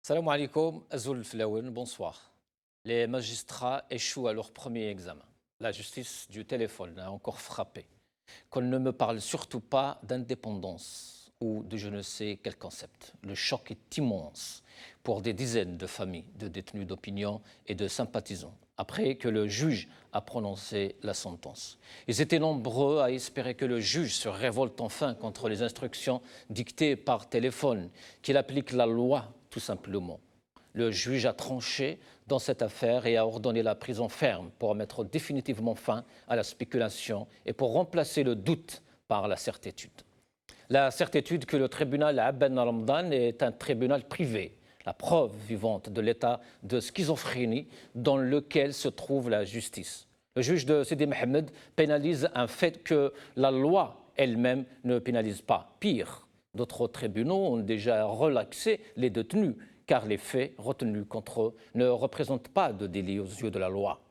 Salam alaikum, Azul Flaouen, bonsoir. Les magistrats échouent à leur premier examen. La justice du téléphone a encore frappé. Qu'on ne me parle surtout pas d'indépendance ou de je ne sais quel concept. Le choc est immense pour des dizaines de familles de détenus d'opinion et de sympathisants, après que le juge a prononcé la sentence. Ils étaient nombreux à espérer que le juge se révolte enfin contre les instructions dictées par téléphone, qu'il applique la loi tout simplement. Le juge a tranché dans cette affaire et a ordonné la prison ferme pour mettre définitivement fin à la spéculation et pour remplacer le doute par la certitude. La certitude que le tribunal Abben Ramadan est un tribunal privé, la preuve vivante de l'état de schizophrénie dans lequel se trouve la justice. Le juge de Sidi Mohamed pénalise un fait que la loi elle-même ne pénalise pas. Pire, d'autres tribunaux ont déjà relaxé les détenus car les faits retenus contre eux ne représentent pas de délit aux yeux de la loi.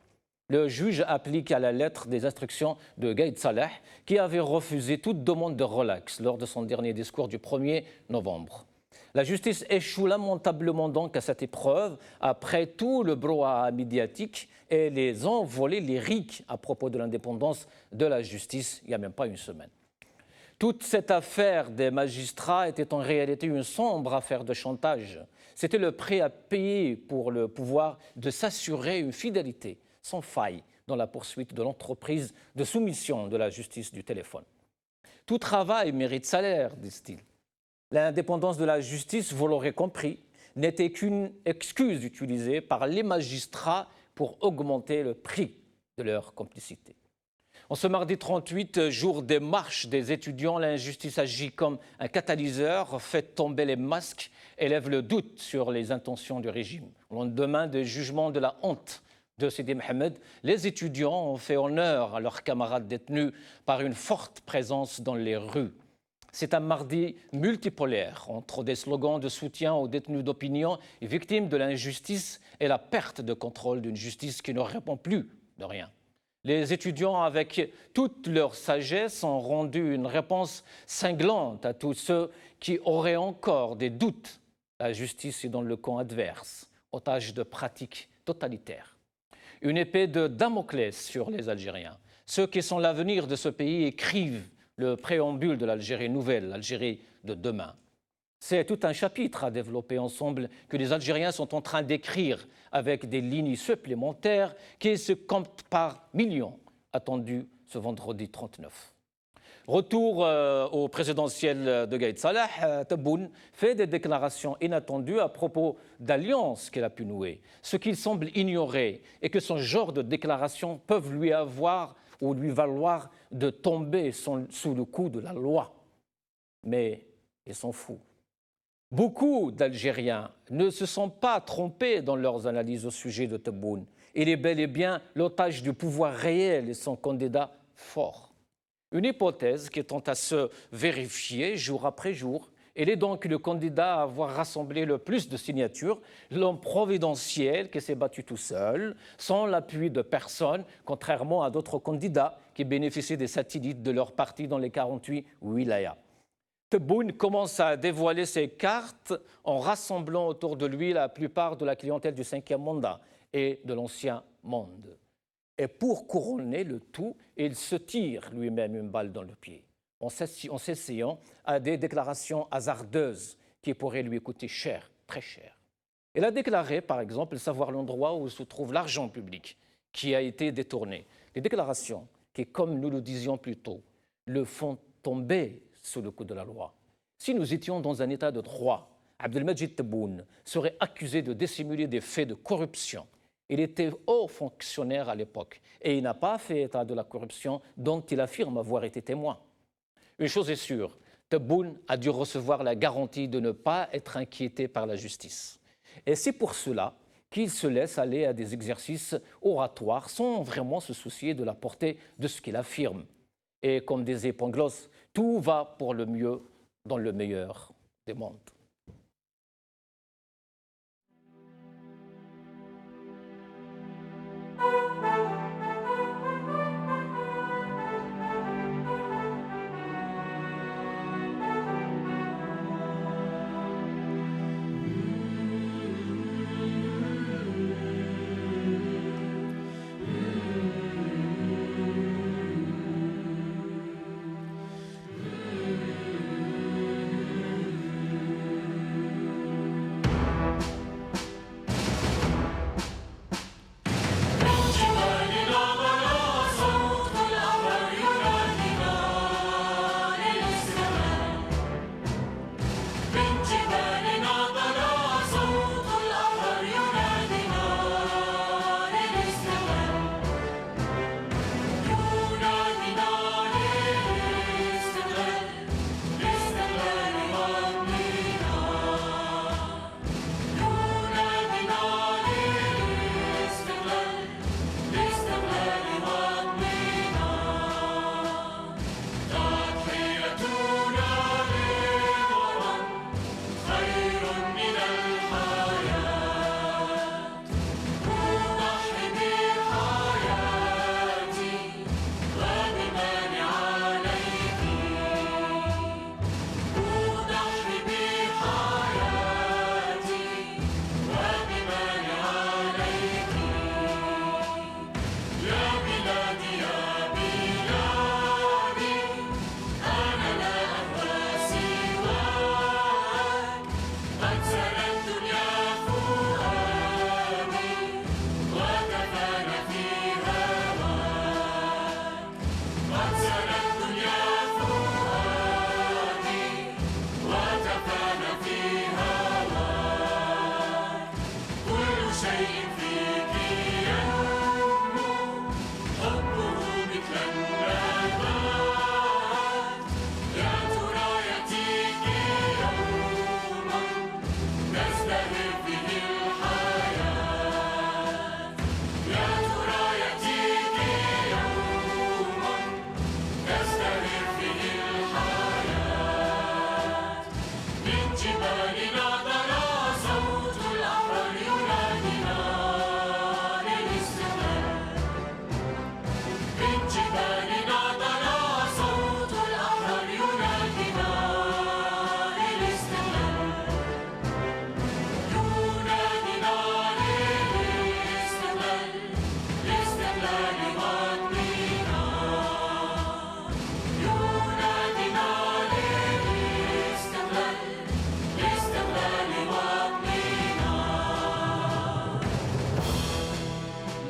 Le juge applique à la lettre des instructions de Gaïd Salah, qui avait refusé toute demande de relax lors de son dernier discours du 1er novembre. La justice échoue lamentablement donc à cette épreuve, après tout le brouhaha médiatique et les envolées lyriques à propos de l'indépendance de la justice il n'y a même pas une semaine. Toute cette affaire des magistrats était en réalité une sombre affaire de chantage. C'était le prix à payer pour le pouvoir de s'assurer une fidélité sans faille dans la poursuite de l'entreprise de soumission de la justice du téléphone. Tout travail mérite salaire, disent-ils. L'indépendance de la justice, vous l'aurez compris, n'était qu'une excuse utilisée par les magistrats pour augmenter le prix de leur complicité. En ce mardi 38, jour des marches des étudiants, l'injustice agit comme un catalyseur, fait tomber les masques, élève le doute sur les intentions du régime. Au lendemain des jugements de la honte de Sidi Mohamed, les étudiants ont fait honneur à leurs camarades détenus par une forte présence dans les rues. C'est un mardi multipolaire entre des slogans de soutien aux détenus d'opinion et victimes de l'injustice et la perte de contrôle d'une justice qui ne répond plus de rien. Les étudiants, avec toute leur sagesse, ont rendu une réponse cinglante à tous ceux qui auraient encore des doutes. La justice est dans le camp adverse, otage de pratiques totalitaires. Une épée de Damoclès sur les Algériens. Ceux qui sont l'avenir de ce pays écrivent le préambule de l'Algérie nouvelle, l'Algérie de demain. C'est tout un chapitre à développer ensemble que les Algériens sont en train d'écrire avec des lignes supplémentaires qui se comptent par millions, attendues ce vendredi 39. Retour au présidentiel de Gaïd Salah, Tebboune fait des déclarations inattendues à propos d'alliances qu'il a pu nouer, ce qu'il semble ignorer est que ce genre de déclarations peuvent lui avoir ou lui valoir de tomber sous le coup de la loi. Mais il s'en fout. Beaucoup d'Algériens ne se sont pas trompés dans leurs analyses au sujet de Tebboune. Il est bel et bien l'otage du pouvoir réel et son candidat fort. Une hypothèse qui tend à se vérifier jour après jour. Il est donc le candidat à avoir rassemblé le plus de signatures, l'homme providentiel qui s'est battu tout seul, sans l'appui de personne, contrairement à d'autres candidats qui bénéficient des satellites de leur parti dans les 48 wilayas. Tebboune commence à dévoiler ses cartes en rassemblant autour de lui la plupart de la clientèle du 5e mandat et de l'ancien monde. Et pour couronner le tout, il se tire lui-même une balle dans le pied, en s'essayant à des déclarations hasardeuses qui pourraient lui coûter cher, très cher. Il a déclaré, par exemple, savoir l'endroit où se trouve l'argent public qui a été détourné. Des déclarations qui, comme nous le disions plus tôt, le font tomber sous le coup de la loi. Si nous étions dans un état de droit, Abdelmadjid Tebboune serait accusé de dissimuler des faits de corruption. Il était haut fonctionnaire à l'époque et il n'a pas fait état de la corruption dont il affirme avoir été témoin. Une chose est sûre, Tebboune a dû recevoir la garantie de ne pas être inquiété par la justice. Et c'est pour cela qu'il se laisse aller à des exercices oratoires sans vraiment se soucier de la portée de ce qu'il affirme. Et comme disait Pangloss, tout va pour le mieux dans le meilleur des mondes.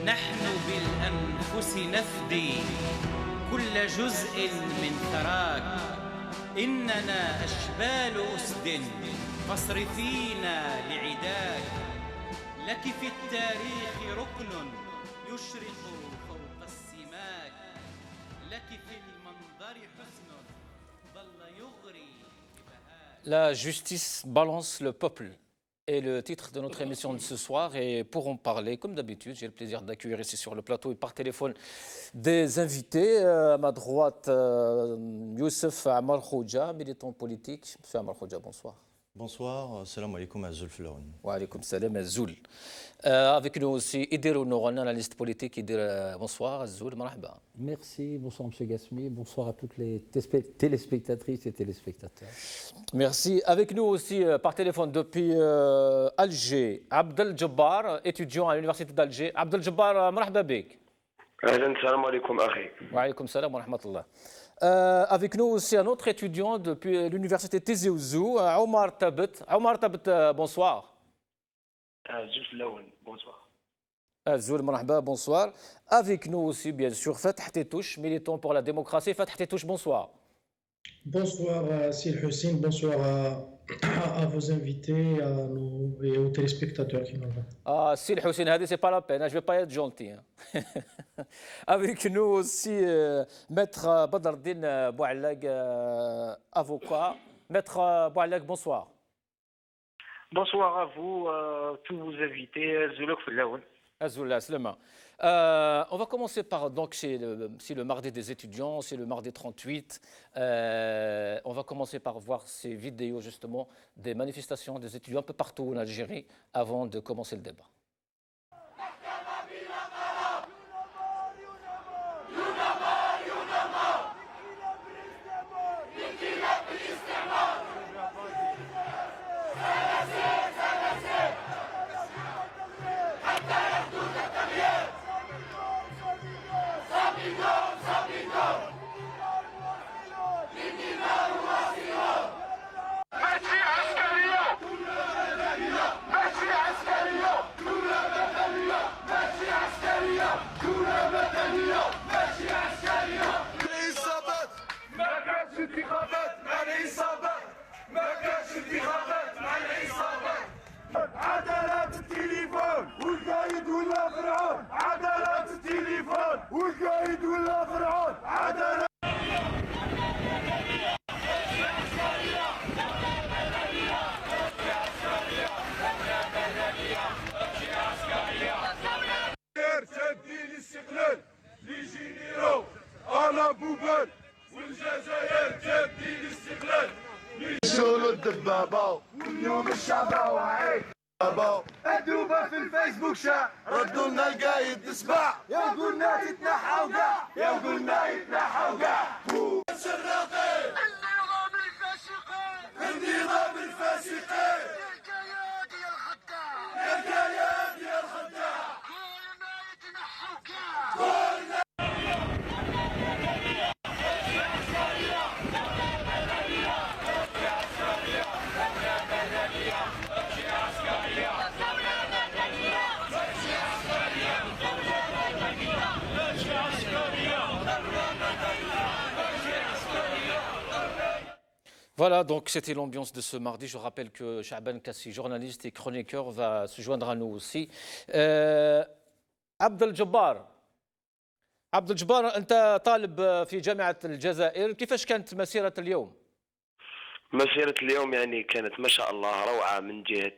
نحن بالأنفس نفدي كل جزء من ثراك. إننا أشبال أسد فاصرفينا لعداك. لك في التاريخ ركن يشرق فوق السماك. لك في المنظر حسن ظل يغري ببهاك. La justice balance le peuple est le titre de notre émission de ce soir. Et pour en parler, comme d'habitude, j'ai le plaisir d'accueillir ici sur le plateau et par téléphone des invités. À ma droite, Youssef Amar Khoudja, militant politique. Monsieur Amar Khoudja, bonsoir. Bonsoir, salam alaikum Azul Filaoun. Wa alaikum salam Azoul. Avec nous aussi Idir Nouran, analyste politique. Idir, bonsoir Azoul, marhaba. Merci, bonsoir M. Gasmi, bonsoir à toutes les téléspectatrices et téléspectateurs. Merci. Avec nous aussi par téléphone depuis Alger, Abdel Jabbar, étudiant à l'université d'Alger. Abdel Jabbar, marhaba bik. Salam alaikum akhi. Wa alaikum salam wa rahmatullah. Avec nous aussi un autre étudiant depuis l'université Tizi Ouzou, Omar Tabet. Omar Tabet, bonsoir. Bonsoir. Azoul marhaba, bonsoir. Avec nous aussi, bien sûr, Fatah Tétouche, militant pour la démocratie. Fatah Tétouche, bonsoir. Bonsoir Sil Hussein, bonsoir à vos invités et aux téléspectateurs qui nous regardent. Ah, Sil Hussein, c'est pas la peine, je ne vais pas être gentil. Avec nous aussi, Maître Badardine Bouallag, avocat. Maître Bouallag, bonsoir. Bonsoir à vous, tous vos invités. Zoulouk Filaoun. Azoullah, Slema. On va commencer par, donc, c'est le mardi des étudiants, c'est le mardi 38. On va commencer par voir ces vidéos, justement, des manifestations des étudiants un peu partout en Algérie, avant de commencer le débat. الدبابة واليوم الشعب واعي الدوبة في الفيسبوك شاع ردوا لنا القايد نسمع يا قلنا تتنحى وقع يا قلنا يتنحى وقع الشراقي النظام الفاسقين النظام الفاسقين يا القياد يا الخداع كل ما يتنحى وقع Voilà, donc c'était l'ambiance de ce mardi. Je rappelle que Chaaban Kassi, journaliste et chroniqueur, va se joindre à nous aussi. Abdel Jabbar, أنت طالب في جامعة الجزائر، كيفاش كانت مسيرة اليوم؟ مسيرة اليوم يعني كانت ما شاء الله روعة من جهة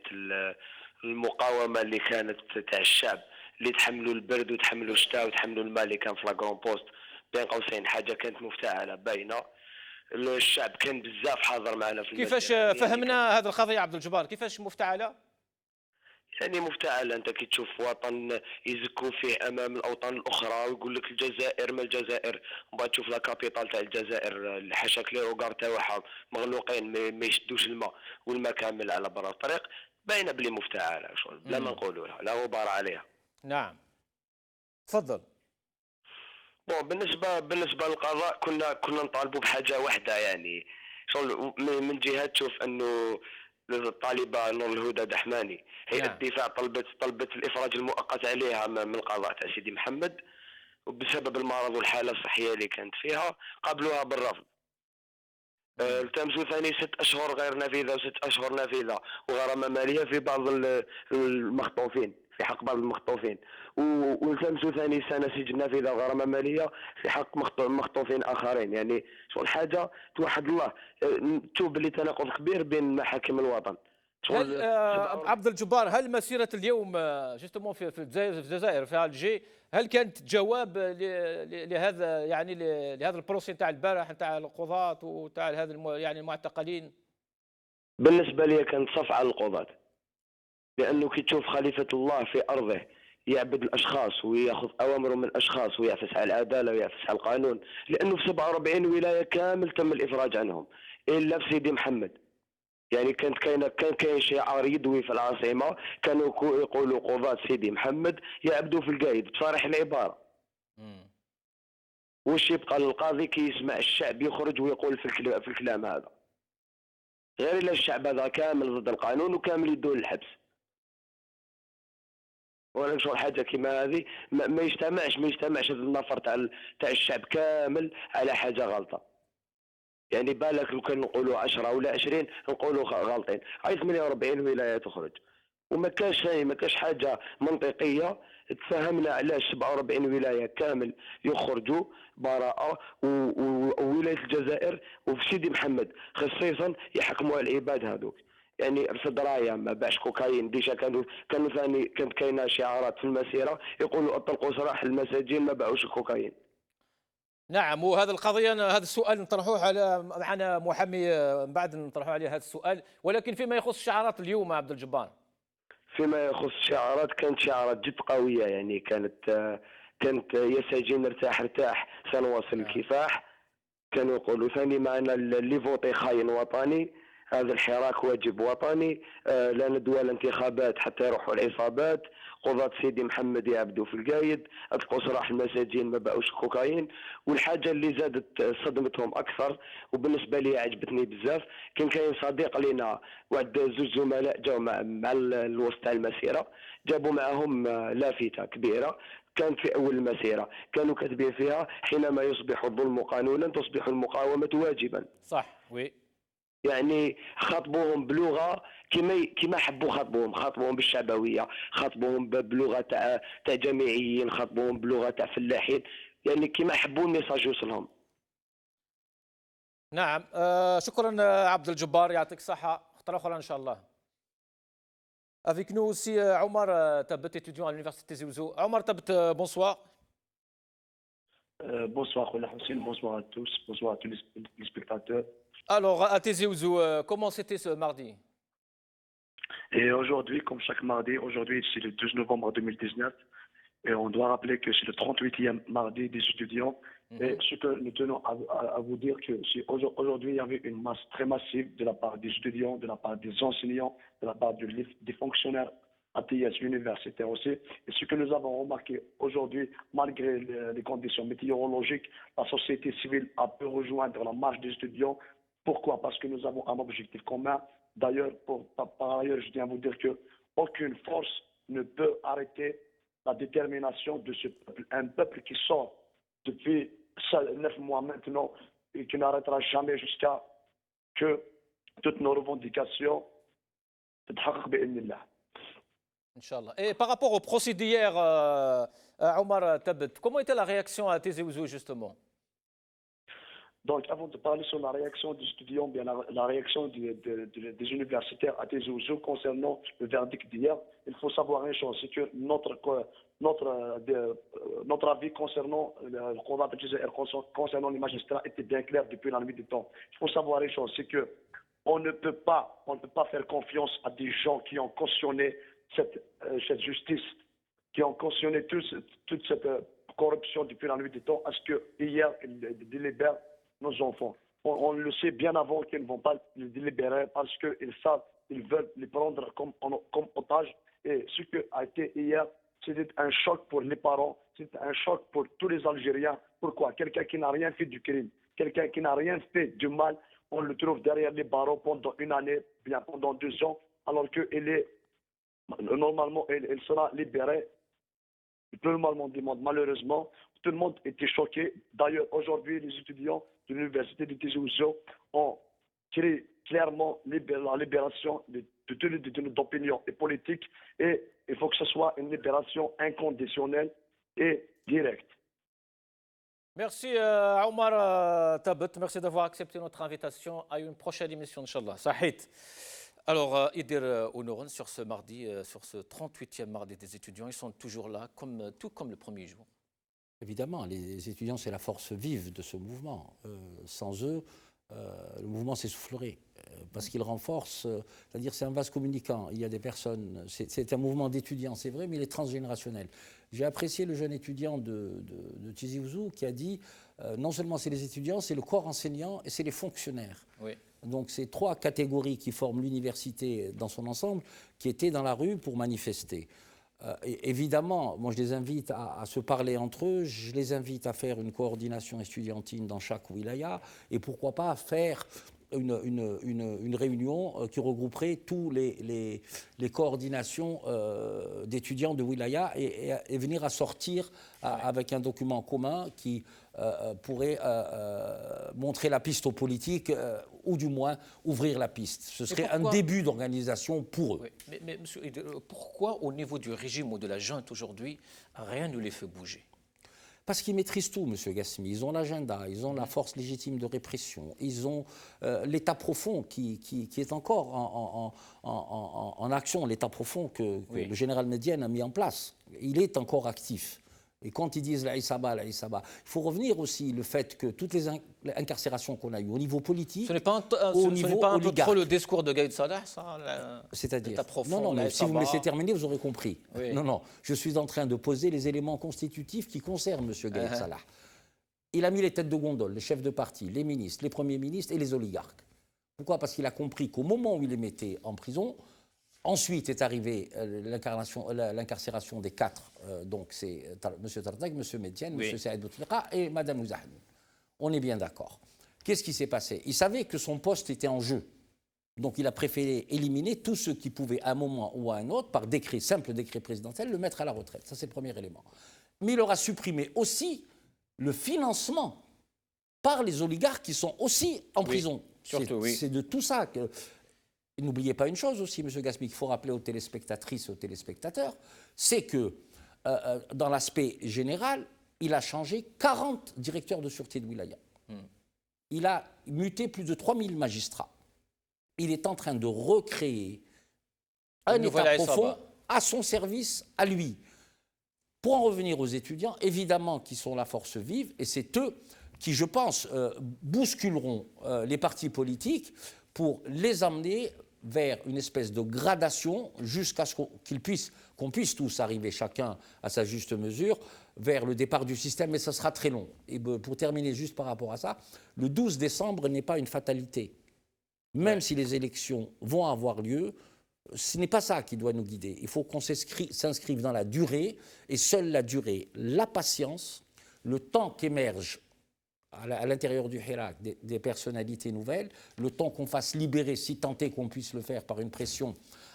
المقاومة اللي كانت تاع الشعب اللي تحملوا البرد وتحملوا الشتاء وتحملوا الماء اللي كان في لاكرون بوست. بين قوسين حاجة كانت مفتعلة باينة. الشعب كان بزاف حاضر معنا في كيفاش فهمنا هذه القضية عبد الجبار؟ كيفاش مفتعلة؟ يعني مفتعلة، انت كي تشوف وطن يزكوا فيه امام الاوطان الاخرى ويقول لك الجزائر ما الجزائر، ومن بعد تشوف لا كابيتال تاع الجزائر اللي حاشاك لي روكار تاعها مغلوقين ما يشدوش الماء والماء كامل على برا الطريق، باينه بلي مفتعلة شغل بلا ما نقولوا لها لا غبار عليها. نعم تفضل. بون بالنسبه للقضاء كنا نطالبوا بحاجه واحده، يعني شغل من جهه تشوف انه للطالبه نور الهدى دحماني. هيئه نعم. الدفاع طلبت الافراج المؤقت عليها من القضاء تاع سيدي محمد، وبسبب المرض والحاله الصحيه اللي كانت فيها قابلوها بالرفض. التمسوا ثاني 6 أشهر غير نافذه و6 أشهر نافذه وغرامه ماليه في بعض المخطوفين، في حق بعض المخطوفين، والتمسوا ثاني سنه سجن نافذه وغرامه ماليه في حق مخطوفين اخرين. يعني شغل حاجه توحد الله. تشوف باللي تناقض كبير بين محاكم الوطن. هل عبد الجبار، هل مسيرة اليوم جوستومون في الجزائر في الجي، هل كانت جواب لهذا يعني لهذا البروسي نتاع البارح نتاع القضاة وتاع هذا يعني المعتقلين؟ بالنسبه لي كانت صف على القضاة، لانه كي تشوف خليفه الله في ارضه يعبد الاشخاص وياخذ اوامره من الاشخاص ويعفس على العداله ويعفس على القانون، لانه في 47 ولايه كامل تم الافراج عنهم الا في سيدي محمد. يعني كان كاين شعار يدوي في العاصمه، كانوا يقولوا قضاة سيدي محمد يعبدوا في القايد بصريح العباره. وش يبقى للقاضي كي يسمع الشعب يخرج ويقول في الكلام هذا؟ غير الا الشعب هذا كامل ضد القانون وكامل يدور للحبس. ولا نشوف حاجه كيما هذه ما يجتمعش هذا النفر تاع الشعب كامل على حاجه غلطه. يعني بالك لو كان نقولوا 10 ولا 20 نقولوا غالطين. هاي 48 ولايه تخرج وما كاش حاجه منطقيه تفهمنا علاش 47 ولايه كامل يخرجوا براءه وولايه الجزائر وفي سيدي محمد خصيصا يحكموا العباد هذوك. يعني رفض رايه ما باعش كوكايين. ديجا كانوا ثاني كانت كاينه شعارات في المسيره يقولوا اطلقوا سراح المساجين ما باعوش الكوكايين. نعم، وهذا القضية هذا السؤال نطرحوه على معنا محامي من بعد نطرحوه عليه هذا السؤال، ولكن فيما يخص الشعارات اليوم عبد الجبار. فيما يخص الشعارات كانت شعارات جد قوية. يعني كانت يا سجين ارتاح سنواصل الكفاح. كانوا يقولوا ثاني معنا اللي فوتي خاين وطني، هذا الحراك واجب وطني، لا ندوى الانتخابات حتى يروحوا العصابات، قضاة سيدي محمد يعبدوا في القايد، اطلقوا سراح المساجين ما باعوش الكوكايين. والحاجه اللي زادت صدمتهم اكثر وبالنسبه لي عجبتني بزاف، كاين صديق لنا واحد زوج زملاء جاوا مع الوسط تاع المسيره، جابوا معهم لافته كبيره كانت في اول المسيره، كانوا كاتبين فيها حينما يصبح الظلم قانونا تصبح المقاومه واجبا. صح وي. يعني خاطبوهم بلغه كما حبوا خاطبوهم بالشعبويه، خاطبوهم بلغه تاع جامعيين، خاطبوهم بلغه تاع فلاحين، يعني كما حبوا الميساج يوصلهم. نعم. شكرا عبد الجبار، يعطيك الصحة، خطرة أخرى إن شاء الله. Avec nous aussi Omar Tabet, étudiant à l'université Zouzo. Omar Tabet, bonsoir. Bonsoir Hussein, bonsoir à tous, bonsoir à tous les spectateurs. Alors, à Tizi Ouzou, comment c'était ce mardi? Et aujourd'hui, comme chaque mardi, aujourd'hui c'est le 12 novembre 2019 et on doit rappeler que c'est le 38e mardi des étudiants. Et ce que nous tenons à vous dire que aujourd'hui il y avait une masse très massive de la part des étudiants, de la part des enseignants, de la part des fonctionnaires ATS universitaires aussi. Et ce que nous avons remarqué aujourd'hui, malgré les conditions météorologiques, la société civile a pu rejoindre la marche des étudiants. Pourquoi? Parce que nous avons un objectif commun. D'ailleurs, par ailleurs, je tiens à vous dire qu'aucune force ne peut arrêter la détermination de ce peuple. Un peuple qui sort depuis 9 mois maintenant et qui n'arrêtera jamais jusqu'à que toutes nos revendications تتحقق بإذن الله. Inch'Allah. Et par rapport au procès d'hier, Omar Tabet, comment était la réaction à Tizi Ouzou justement? Donc, avant de parler sur la réaction des étudiants, bien la réaction des universitaires à Tizi Ouzou concernant le verdict d'hier, il faut savoir une chose, c'est que notre avis concernant le combat de Tizi concernant les magistrats était bien clair depuis la nuit du temps. Il faut savoir une chose, c'est que on ne peut pas faire confiance à des gens qui ont cautionné cette justice, qui ont cautionné toute cette corruption depuis la nuit du temps, à ce que hier ils délibèrent nos enfants. On le sait bien avant qu'ils ne vont pas les délibérer parce qu'ils savent, ils veulent les prendre comme otages. Et ce qui a été hier, c'était un choc pour les parents, c'était un choc pour tous les Algériens. Pourquoi? Quelqu'un qui n'a rien fait du crime, quelqu'un qui n'a rien fait du mal, on le trouve derrière les barreaux pendant une année, bien pendant 2 ans, alors normalement, elle sera libérée. Tout le monde demande, malheureusement, tout le monde était choqué. D'ailleurs, aujourd'hui, les étudiants de l'université de Tizi Ouzou ont créé clairement la libération d'opinions et politiques, et il faut que ce soit une libération inconditionnelle et directe. Merci Omar Tabet, merci d'avoir accepté notre invitation à une prochaine émission, Inch'Allah. Sahid. Alors, Idir Ounoran, sur ce mardi, sur ce 38e mardi des étudiants, ils sont toujours là, tout comme le premier jour. Évidemment, les étudiants, c'est la force vive de ce mouvement. Sans eux, le mouvement s'essoufflerait, parce qu'ils renforcent, c'est-à-dire c'est un vase communicant. Il y a des personnes, c'est un mouvement d'étudiants, c'est vrai, mais il est transgénérationnel. J'ai apprécié le jeune étudiant de Tizi Ouzou qui a dit, non seulement c'est les étudiants, c'est le corps enseignant et c'est les fonctionnaires. Oui. Donc c'est 3 catégories qui forment l'université dans son ensemble, qui étaient dans la rue pour manifester. Évidemment, moi je les invite à se parler entre eux, je les invite à faire une coordination estudiantine dans chaque wilaya, et pourquoi pas faire une réunion qui regrouperait tous les coordinations d'étudiants de wilaya et venir assortir avec un document commun qui pourrait montrer la piste aux politiques ou du moins ouvrir la piste. Ce serait un début d'organisation pour eux. Oui. Mais monsieur, pourquoi au niveau du régime ou de la junte aujourd'hui, rien ne les fait bouger? Parce qu'ils maîtrisent tout, M. Gassmi. Ils ont l'agenda, ils ont la force légitime de répression, ils ont l'État profond qui est encore en action, l'État profond que le général Médiane a mis en place. Il est encore actif. Et quand ils disent la Issaba, il faut revenir aussi le fait que toutes les incarcérations qu'on a eues au niveau politique, ce n'est pas un peu trop le discours de Gaïd Salah, ça? C'est-à-dire non, mais si vous me laissez terminer, vous aurez compris. Oui. Non, je suis en train de poser les éléments constitutifs qui concernent M. Gaïd Salah. Il a mis les têtes de gondole, les chefs de parti, les ministres, les premiers ministres et les oligarques. Pourquoi? Parce qu'il a compris qu'au moment où il les mettait en prison, ensuite est arrivée l'incarcération des 4, donc c'est M. Tartak, M. Médiane, M. Saïd Bouteflika et Mme Ouzahn. On est bien d'accord. Qu'est-ce qui s'est passé? Il savait que son poste était en jeu. Donc il a préféré éliminer tous ceux qui pouvaient à un moment ou à un autre, par décret, simple décret présidentiel, le mettre à la retraite. Ça c'est le premier élément. Mais il aura supprimé aussi le financement par les oligarques qui sont aussi en prison. C'est de tout ça que... Et n'oubliez pas une chose aussi, M. Gassmi, qu'il faut rappeler aux téléspectatrices et aux téléspectateurs, c'est que dans l'aspect général, il a changé 40 directeurs de sûreté de wilaya. Il a muté plus de 3000 magistrats. Il est en train de recréer un État profond à son service, à lui. Pour en revenir aux étudiants, évidemment qui sont la force vive, et c'est eux qui, je pense, bousculeront les partis politiques pour les amener vers une espèce de gradation jusqu'à ce qu'on puisse tous arriver chacun à sa juste mesure vers le départ du système, mais ça sera très long. Et pour terminer juste par rapport à ça, le 12 décembre n'est pas une fatalité. Même si les élections vont avoir lieu, ce n'est pas ça qui doit nous guider. Il faut qu'on s'inscrive dans la durée, et seule la durée, la patience, le temps qu'émerge à l'intérieur du Hirak des personnalités nouvelles, le temps qu'on fasse libérer, si tant est qu'on puisse le faire par une pression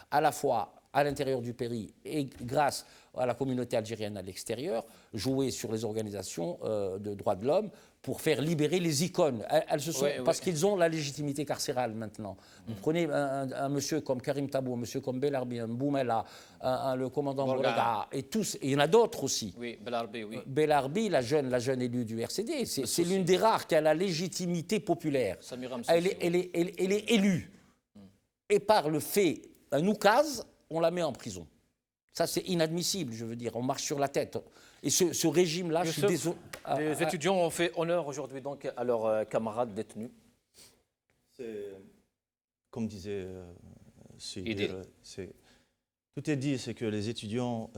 à la fois à l'intérieur du pays et grâce à la communauté algérienne à l'extérieur, jouer sur les organisations de droits de l'homme pour faire libérer les icônes. Elles se sont, parce qu'ils ont la légitimité carcérale maintenant. Vous prenez un monsieur comme Karim Tabou, un monsieur comme Belarbi, un Boumela, le commandant Bourga, et tous, et il y en a d'autres aussi. Oui, Belarbi, oui. Belarbi, la jeune élue du RCD, c'est l'une des rares qui a la légitimité populaire. Elle est élue. Et par le fait, un oukaz, on la met en prison. Ça, c'est inadmissible, je veux dire. On marche sur la tête. Et ce régime-là, je suis désolé. Les étudiants ont fait honneur aujourd'hui donc à leurs camarades détenus. Comme disait tout est dit, c'est que les étudiants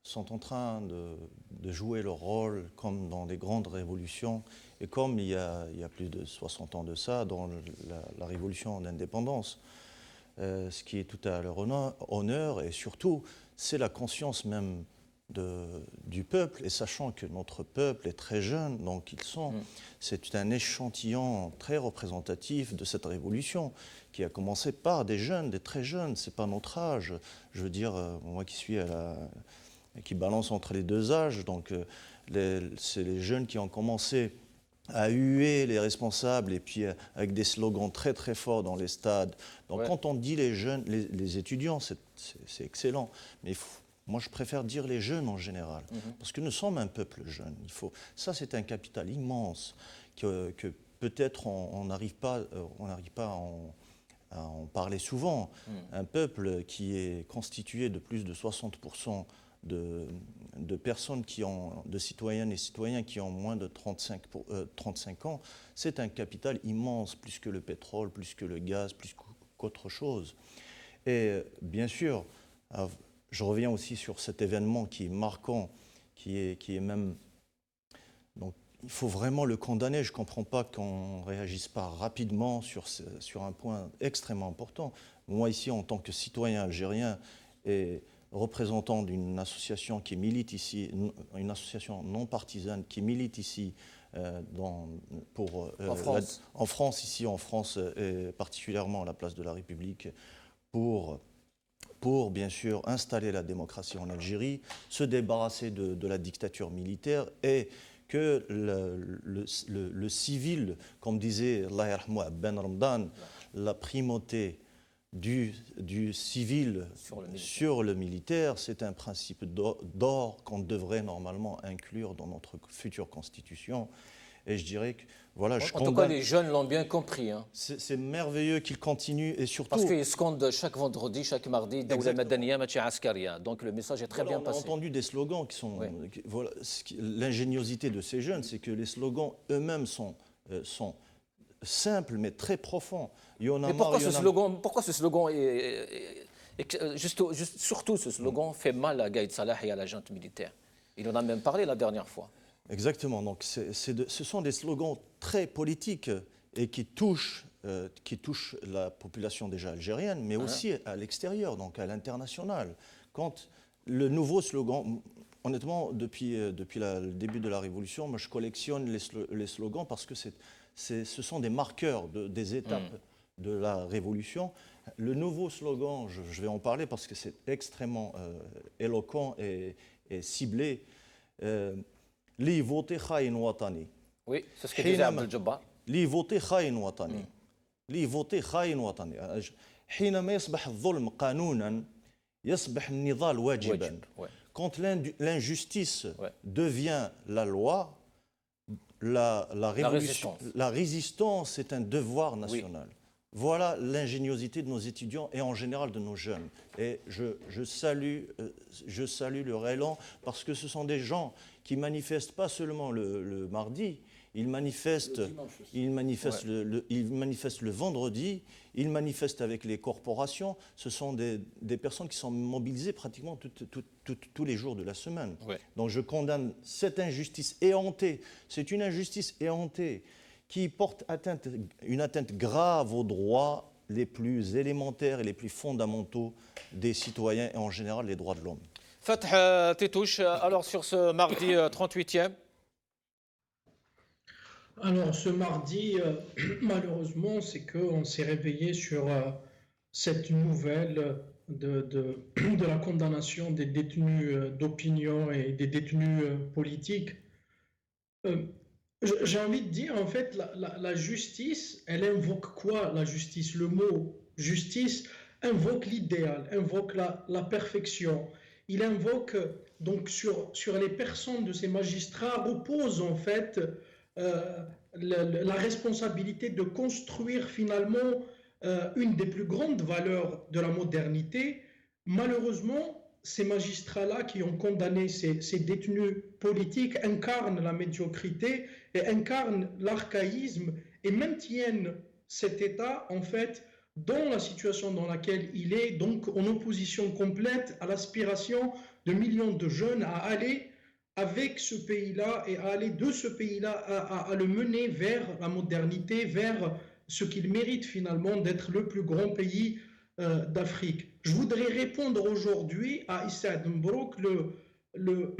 sont en train de jouer leur rôle comme dans des grandes révolutions et comme il y a plus de 60 ans de ça, dans la révolution d'indépendance. Ce qui est tout à leur honneur, et surtout, c'est la conscience même du peuple, et sachant que notre peuple est très jeune, donc c'est un échantillon très représentatif de cette révolution qui a commencé par des jeunes, des très jeunes, c'est pas notre âge. Je veux dire, moi qui balance entre les deux âges, donc c'est les jeunes qui ont commencé à huer les responsables et puis avec des slogans très très forts dans les stades. Donc quand on dit les jeunes, les étudiants, c'est excellent, mais moi je préfère dire les jeunes en général, parce que nous sommes un peuple jeune. Ça c'est un capital immense que peut-être on n'arrive pas à en parler souvent. Un peuple qui est constitué de plus de 60% de personnes de citoyennes et citoyens qui ont moins de 35 ans, c'est un capital immense, plus que le pétrole, plus que le gaz, plus qu'autre chose. Et bien sûr, je reviens aussi sur cet événement qui est marquant, qui est même... Donc, il faut vraiment le condamner. Je ne comprends pas qu'on ne réagisse pas rapidement sur un point extrêmement important. Moi, ici, en tant que citoyen algérien et représentant d'une association qui milite ici, une association non partisane qui milite ici en France, ici en France, et particulièrement à la place de la République, pour bien sûr installer la démocratie en Algérie, se débarrasser de la dictature militaire et que le civil, comme disait Allah yarhamou Ben Ramdan, la primauté du civil sur le militaire, c'est un principe d'or qu'on devrait normalement inclure dans notre future constitution. Et je dirais que, voilà, en tout cas, les jeunes l'ont bien compris. Hein. C'est merveilleux qu'ils continuent et surtout... Parce qu'ils scandent chaque vendredi, chaque mardi, Dawla Madaniya, Machi Askaria. Donc le message est très bien passé. On a entendu des slogans qui sont... Voilà, l'ingéniosité de ces jeunes, c'est que les slogans eux-mêmes sont simples mais très profonds. Mais pourquoi ce slogan surtout ce slogan fait mal à Gaïd Salah et à la junte militaire? Il en a même parlé la dernière fois. Exactement. Donc, ce sont des slogans très politiques et qui touchent la population déjà algérienne, mais aussi à l'extérieur, donc à l'international. Quand le nouveau slogan, honnêtement, depuis le début de la Révolution, moi je collectionne les slogans parce que ce sont des marqueurs des étapes de la Révolution. Le nouveau slogan, je vais en parler parce que c'est extrêmement éloquent et ciblé. Li voté khaïn watani. Oui, c'est ce que disait Abdel Jabbar. Li voté khaïn watani. Li voté khaïn watani. حينما يصبح الظلم قانونا يصبح النضال واجبا. Quand l'injustice devient la loi, la résistance est un devoir national. Voilà l'ingéniosité de nos étudiants et en général de nos jeunes. Et je salue leur élan parce que ce sont des gens qui manifestent pas seulement le mardi, ils manifestent le vendredi, ils manifestent avec les corporations. Ce sont des personnes qui sont mobilisées pratiquement tous les jours de la semaine. Donc je condamne cette injustice éhontée. C'est une injustice éhontée qui porte une atteinte grave aux droits les plus élémentaires et les plus fondamentaux des citoyens et en général les droits de l'homme. Fatah Tétouche, alors sur ce mardi 38e. Alors ce mardi, malheureusement, c'est qu'on s'est réveillé sur cette nouvelle de la condamnation des détenus d'opinion et des détenus politiques. J'ai envie de dire, en fait, la justice, elle invoque quoi, la justice? Le mot justice invoque l'idéal, invoque la perfection. Il invoque, donc, sur les personnes de ces magistrats, repose, en fait, la responsabilité de construire, finalement, une des plus grandes valeurs de la modernité. Malheureusement, ces magistrats-là qui ont condamné ces détenus politiques incarnent la médiocrité et incarnent l'archaïsme et maintiennent cet État, en fait, dans la situation dans laquelle il est, donc en opposition complète à l'aspiration de millions de jeunes à aller avec ce pays-là et à aller de ce pays-là à le mener vers la modernité, vers ce qu'il mérite finalement d'être le plus grand pays d'Afrique. Je voudrais répondre aujourd'hui à Issa Mbrouk, le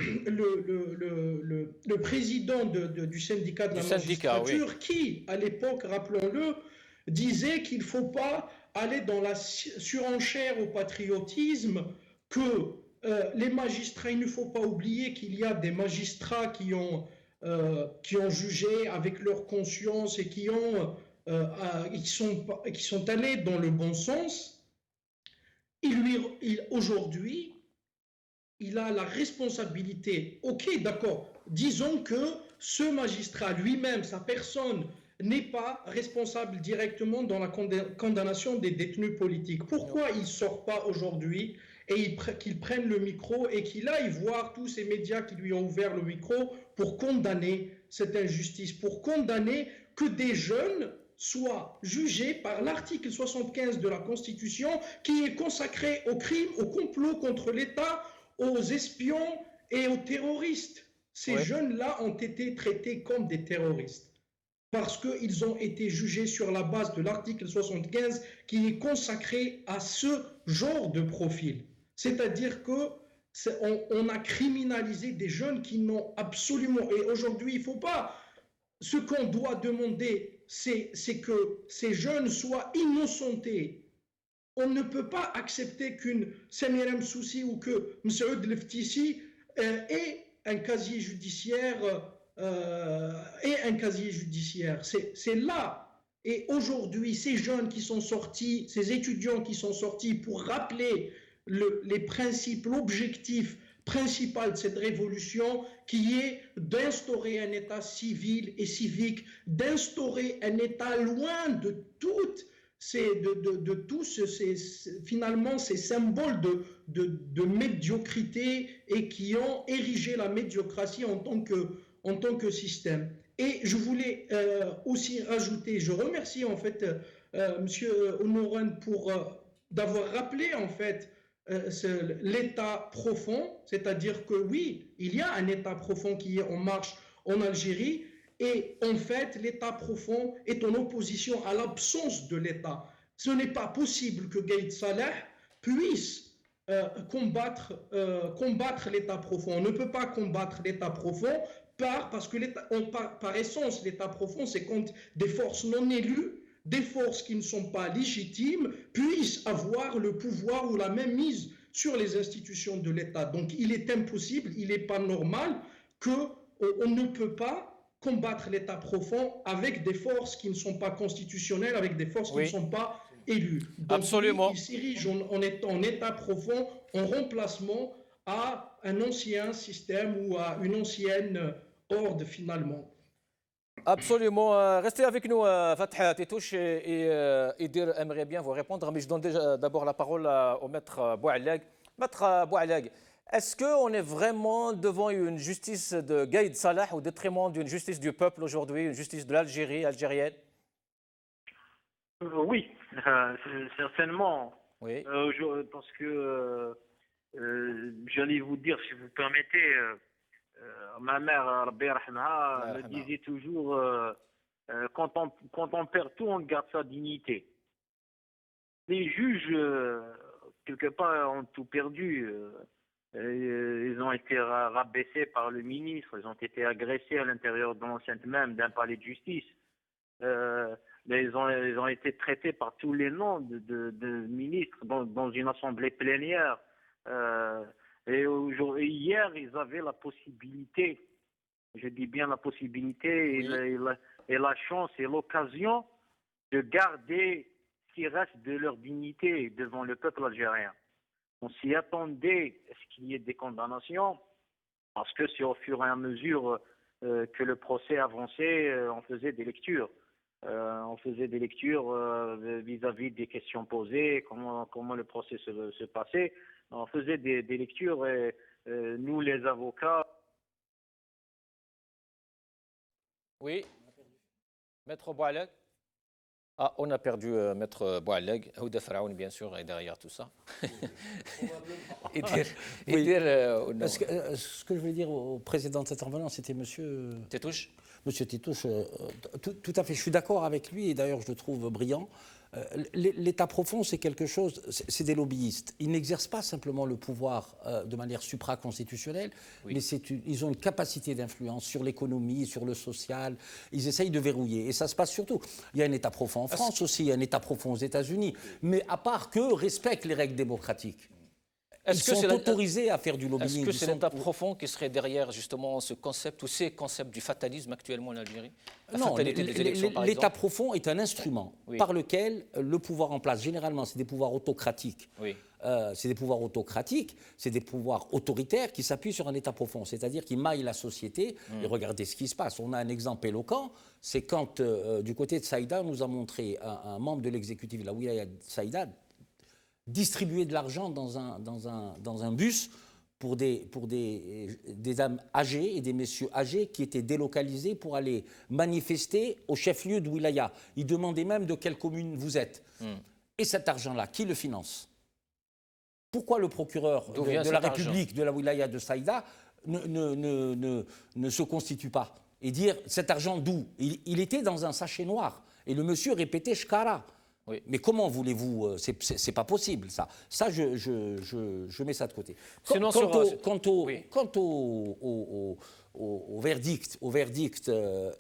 président du syndicat de la magistrature, qui, à l'époque, rappelons-le, disait qu'il ne faut pas aller dans la surenchère au patriotisme, que les magistrats, il ne faut pas oublier qu'il y a des magistrats qui ont jugé avec leur conscience et qui sont allés dans le bon sens. Aujourd'hui, il a la responsabilité. Ok, d'accord. Disons que ce magistrat lui-même, sa personne, n'est pas responsable directement dans la condamnation des détenus politiques. Pourquoi il ne sort pas aujourd'hui et qu'il prenne le micro et qu'il aille voir tous ces médias qui lui ont ouvert le micro pour condamner cette injustice, pour condamner que des jeunes soient jugés par l'article 75 de la Constitution, qui est consacré aux crimes, au complot contre l'État, aux espions et aux terroristes. Ces jeunes-là ont été traités comme des terroristes parce qu'ils ont été jugés sur la base de l'article 75 qui est consacré à ce genre de profil. C'est-à-dire qu'on a criminalisé des jeunes qui n'ont absolument... Et aujourd'hui, il ne faut pas... Ce qu'on doit demander, c'est que ces jeunes soient innocentés. On ne peut pas accepter qu'une Samira Msoussi ou que Msaoud Leftissi ait un casier judiciaire. C'est là. Et aujourd'hui, ces jeunes qui sont sortis, ces étudiants qui sont sortis pour rappeler les principes, l'objectif principal de cette révolution, qui est d'instaurer un État civil et civique, d'instaurer un État loin de toutes finalement ces symboles de médiocrité et qui ont érigé la médiocratie en tant que système. Et je voulais aussi rajouter, je remercie en fait Monsieur Honoran pour d'avoir rappelé en fait l'État profond, c'est-à-dire que oui, il y a un État profond qui est en marche en Algérie. Et en fait, l'État profond est en opposition à l'absence de l'État. Ce n'est pas possible que Gaïd Salah puisse combattre l'État profond. On ne peut pas combattre l'État profond parce que par essence, l'État profond, c'est quand des forces non élues, des forces qui ne sont pas légitimes, puissent avoir le pouvoir ou la mainmise sur les institutions de l'État. Donc il est impossible, il n'est pas normal qu'on ne peut pas combattre l'État profond avec des forces qui ne sont pas constitutionnelles, avec des forces qui ne sont pas élues. Donc, absolument. Il s'érige en État profond, en remplacement à un ancien système ou à une ancienne horde finalement. Absolument. Restez avec nous, Fatah Tétouche, et Dir aimerait bien vous répondre, mais je donne déjà d'abord la parole au maître Boualag. Maître Boualag, est-ce qu'on est vraiment devant une justice de Gaïd Salah au détriment d'une justice du peuple aujourd'hui, une justice de l'Algérie, algérienne? Oui, certainement. Oui. Parce que j'allais vous dire, si vous permettez, ma mère, Rabbi Rahma, me disait toujours quand on perd tout, on garde sa dignité. Les juges, quelque part, ont tout perdu. Ils ont été rabaissés par le ministre, ils ont été agressés à l'intérieur de l'enceinte même d'un palais de justice. Mais ils ont été traités par tous les noms de ministres dans une assemblée plénière. Et hier, ils avaient la possibilité, je dis bien la possibilité, et la chance et l'occasion de garder ce qui reste de leur dignité devant le peuple algérien. On s'y attendait à ce qu'il y ait des condamnations, parce que c'est au fur et à mesure que le procès avançait, on faisait des lectures. On faisait des lectures vis-à-vis des questions posées, comment le procès se passait. On faisait des lectures et nous, les avocats... Oui, Maître Boualag. Ah, on a perdu Maître Boualag. Houda Faraoun, bien sûr, est derrière tout ça. Ce que je voulais dire au précédent intervenant, c'était Monsieur Tétouche. Monsieur Tétouche, tout à fait, je suis d'accord avec lui, et d'ailleurs je le trouve brillant. L'État profond, c'est quelque chose, c'est des lobbyistes. Ils n'exercent pas simplement le pouvoir de manière supraconstitutionnelle, mais ils ont une capacité d'influence sur l'économie, sur le social. Ils essayent de verrouiller. Et ça se passe surtout. Il y a un État profond en France aussi, il y a un État profond aux États-Unis. Mais à part qu'eux respectent les règles démocratiques. Ils sont autorisés à faire du lobbying. Est-ce que c'est l'État profond qui serait derrière justement ce concept ou ces concepts du fatalisme actuellement en Algérie? Non, l'État profond est un instrument par lequel le pouvoir en place, généralement c'est des pouvoirs autocratiques, c'est des pouvoirs autocratiques, c'est des pouvoirs autoritaires qui s'appuient sur un État profond, c'est-à-dire qui maillent la société. Et regardez ce qui se passe. On a un exemple éloquent, c'est quand du côté de Saïda, on nous a montré un membre de l'exécutif de la Wilaya de Saïda distribuer de l'argent dans un bus pour des dames âgées et des messieurs âgés qui étaient délocalisés pour aller manifester au chef-lieu de Wilaya. Ils demandaient même de quelle commune vous êtes. Et cet argent-là, qui le finance? Pourquoi le procureur de la République de la Wilaya de Saïda ne se constitue pas et dire cet argent d'où? Il était dans un sachet noir et le monsieur répétait Shkara. Mais comment voulez-vous? C'est pas possible, ça. Ça, je mets ça de côté. Quant au verdict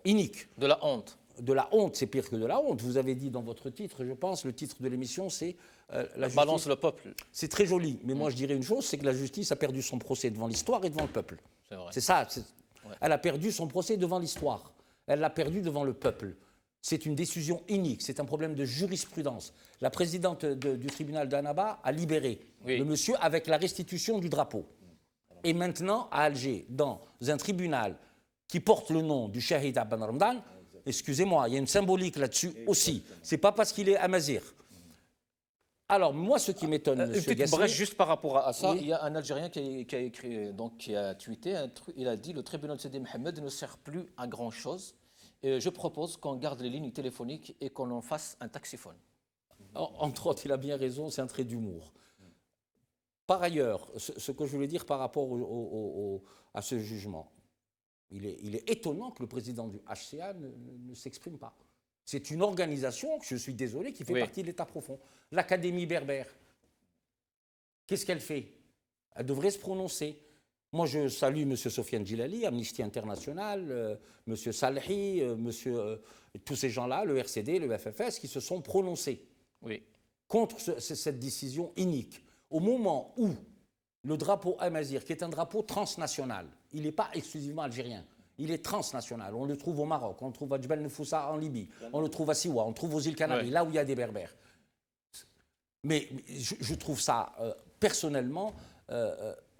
inique. De la honte. De la honte, c'est pire que de la honte. Vous avez dit dans votre titre, je pense, le titre de l'émission, c'est la balance le peuple. C'est très joli, mais moi je dirais une chose, c'est que la justice a perdu son procès devant l'histoire et devant le peuple. C'est ça. Elle a perdu son procès devant l'histoire. Elle l'a perdu devant le peuple. C'est une décision inique, c'est un problème de jurisprudence. La présidente du tribunal d'Annaba a libéré le monsieur avec la restitution du drapeau. Et maintenant, à Alger, dans un tribunal qui porte le nom du Shahid Abban Ramadan, excusez-moi, il y a une symbolique là-dessus aussi. C'est pas parce qu'il est amazir. Alors, moi, ce qui m'étonne, monsieur Gassmi... Bref, juste par rapport à ça, il y a un Algérien qui a tweeté, il a dit « Le tribunal de Sidi Mohamed ne sert plus à grand-chose. Je propose qu'on garde les lignes téléphoniques et qu'on en fasse un taxiphone. » Entre autres, il a bien raison, c'est un trait d'humour. Par ailleurs, ce que je voulais dire par rapport à ce jugement, il est étonnant que le président du HCA ne s'exprime pas. C'est une organisation, je suis désolé, qui fait partie de l'État profond. L'Académie berbère, qu'est-ce qu'elle fait? Elle devrait se prononcer. Moi, je salue M. Sofiane Djilali, Amnesty International, M. Salhi, tous ces gens-là, le RCD, le FFS, qui se sont prononcés contre cette décision inique. Au moment où le drapeau Amazir, qui est un drapeau transnational, il n'est pas exclusivement algérien, il est transnational. On le trouve au Maroc, on le trouve à Djbel Nefoussa en Libye, on le trouve à Siwa, on le trouve aux îles Canaries, là où il y a des Berbères. Mais je trouve ça, personnellement...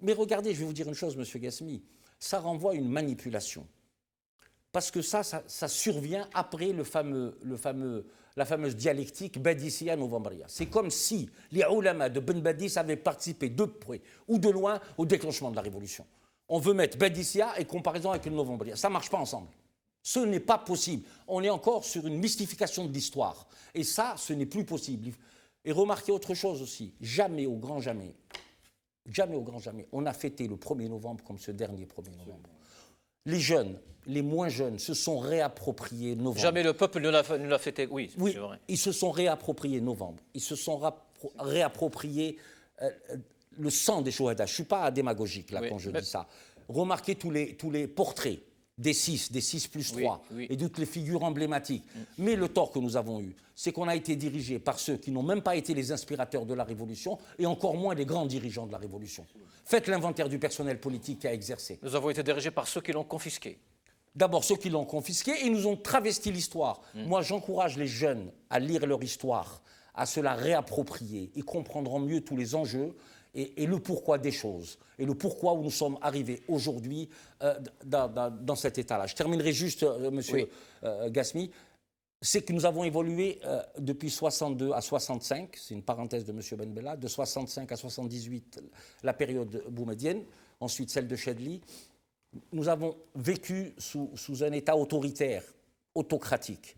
mais regardez, je vais vous dire une chose, monsieur Gassmi, ça renvoie à une manipulation. Parce que ça survient après la fameuse dialectique Badissia-Novembria. C'est comme si les ulama de Ben Badis avaient participé de près ou de loin au déclenchement de la révolution. On veut mettre Badissia et comparaison avec le Novembria. Ça ne marche pas ensemble. Ce n'est pas possible. On est encore sur une mystification de l'histoire. Et ça, ce n'est plus possible. Et remarquez autre chose aussi. Jamais, au grand jamais, on a fêté le 1er novembre comme ce dernier 1er novembre. Les jeunes, les moins jeunes, se sont réappropriés novembre. Jamais le peuple ne l'a fêté, oui, c'est vrai. Ils se sont réappropriés novembre. Ils se sont réappropriés le sang des Chouhada. Je ne suis pas démagogique là quand je dis ça. Remarquez tous les portraits des 6 plus 3 et toutes les figures emblématiques. Mais le tort que nous avons eu, c'est qu'on a été dirigé par ceux qui n'ont même pas été les inspirateurs de la Révolution et encore moins les grands dirigeants de la Révolution. Faites l'inventaire du personnel politique qui a exercé. Nous avons été dirigés par ceux qui l'ont confisqué. D'abord ceux qui l'ont confisqué et nous ont travesti l'histoire. Moi, j'encourage les jeunes à lire leur histoire, à se la réapproprier. Ils comprendront mieux tous les enjeux et le pourquoi des choses, et le pourquoi où nous sommes arrivés aujourd'hui dans cet état-là. Je terminerai juste, monsieur Gassmi, c'est que nous avons évolué depuis 62 à 65, c'est une parenthèse de monsieur Benbella, de 65 à 78, la période boumedienne, ensuite celle de Chedli. Nous avons vécu sous un état autoritaire, autocratique.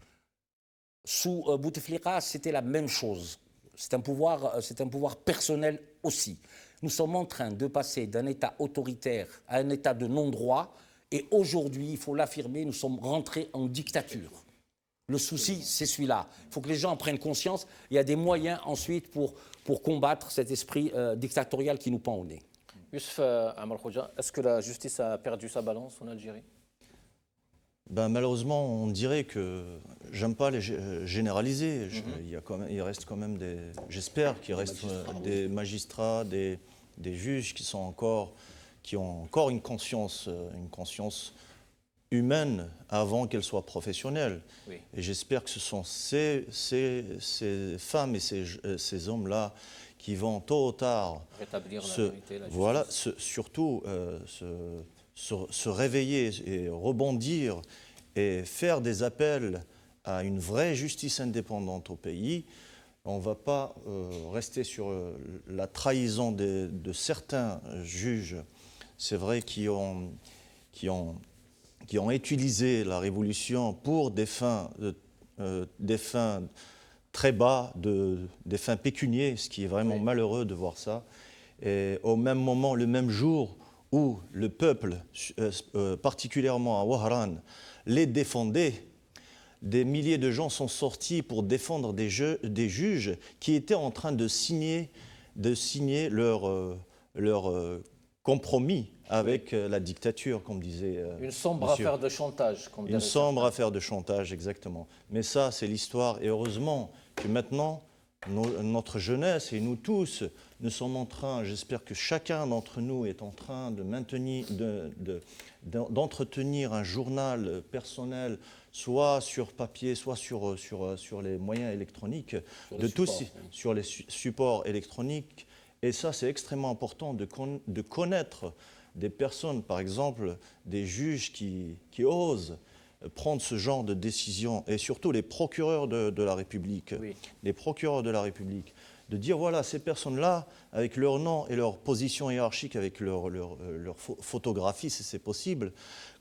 Sous Bouteflika, c'était la même chose. C'est un pouvoir personnel aussi. Nous sommes en train de passer d'un état autoritaire à un état de non-droit et aujourd'hui, il faut l'affirmer, nous sommes rentrés en dictature. Le souci, c'est celui-là. Il faut que les gens en prennent conscience. Il y a des moyens ensuite pour combattre cet esprit dictatorial qui nous pend au nez. Youssef Amar Khouja, est-ce que la justice a perdu sa balance en Algérie? Ben, malheureusement, on dirait que j'aime pas les généraliser. Il reste quand même j'espère qu'il reste des magistrats, des juges qui ont encore une conscience humaine avant qu'elle soit professionnelle. Oui. Et j'espère que ce sont ces femmes et ces hommes-là qui vont tôt ou tard rétablir la vérité, la justice. Voilà, surtout se réveiller et rebondir et faire des appels à une vraie justice indépendante au pays. On ne va pas rester sur la trahison de certains juges, c'est vrai, qui ont utilisé la révolution pour des fins très bas, des fins pécuniaires, ce qui est vraiment malheureux de voir ça. Et au même moment, le même jour où le peuple, particulièrement à Wahran, les défendait, des milliers de gens sont sortis pour défendre des juges qui étaient en train de signer leur compromis avec la dictature, comme disait une sombre affaire de chantage. Une sombre affaire de chantage, exactement. Mais ça, c'est l'histoire. Et heureusement que maintenant, notre jeunesse et nous tous, nous sommes en train, j'espère que chacun d'entre nous est en train de maintenir, d'entretenir un journal personnel, soit sur papier, soit sur les moyens électroniques, sur les supports électroniques. Et ça, c'est extrêmement important de connaître des personnes, par exemple, des juges qui osent prendre ce genre de décision, et surtout les procureurs de la République, les procureurs de la République, de dire, voilà, ces personnes-là, avec leur nom et leur position hiérarchique, avec leur photographie, si c'est possible,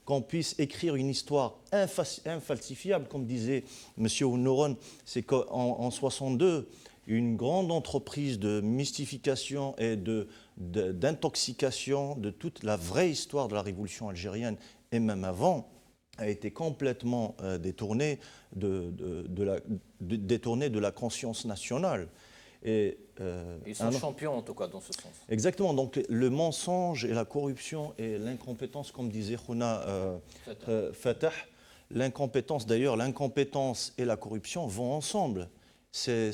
qu'on puisse écrire une histoire infalsifiable, comme disait M. Ounoron, c'est qu'en 62, une grande entreprise de mystification et d'intoxication de toute la vraie histoire de la révolution algérienne, et même avant, a été complètement détournée de la conscience nationale. Ils sont champions, en tout cas, dans ce sens. Exactement. Donc, le mensonge et la corruption et l'incompétence, comme disait Khouna Fatah, l'incompétence et la corruption vont ensemble. Ce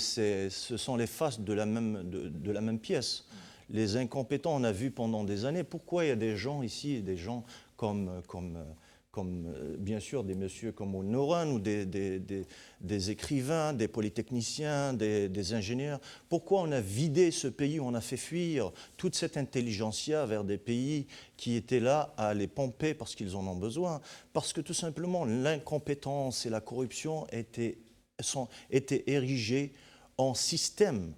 sont les faces de la même pièce. Les incompétents, on a vu pendant des années, pourquoi il y a des gens ici, des gens comme bien sûr des messieurs comme Ounoran ou des écrivains, des polytechniciens, des ingénieurs. Pourquoi on a vidé ce pays, on a fait fuir toute cette intelligentsia vers des pays qui étaient là à les pomper parce qu'ils en ont besoin? Parce que tout simplement l'incompétence et la corruption étaient érigées en système.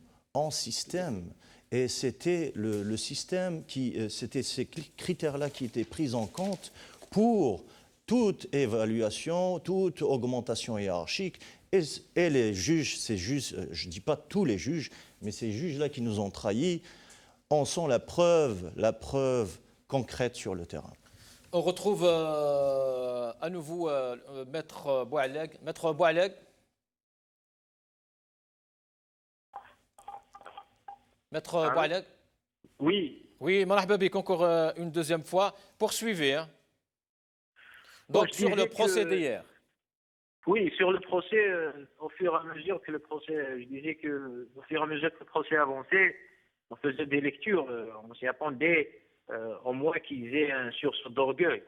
Et c'était le système c'était ces critères-là qui étaient pris en compte pour toute évaluation, toute augmentation hiérarchique. Et les juges, ces juges, je ne dis pas tous les juges, mais ces juges-là qui nous ont trahis, en sont la preuve concrète sur le terrain. On retrouve à nouveau Maître Boualeg. Maître Boualeg. Maître Boualeg. Oui. Oui, marhaba bik, encore une deuxième fois. Poursuivez. Hein. Donc, sur le procès d'hier. Oui, sur le procès, au fur et à mesure que le procès, je disais que au fur et à mesure que le procès avançait, on faisait des lectures, on s'y attendait au moins qu'ils aient un sursaut d'orgueil.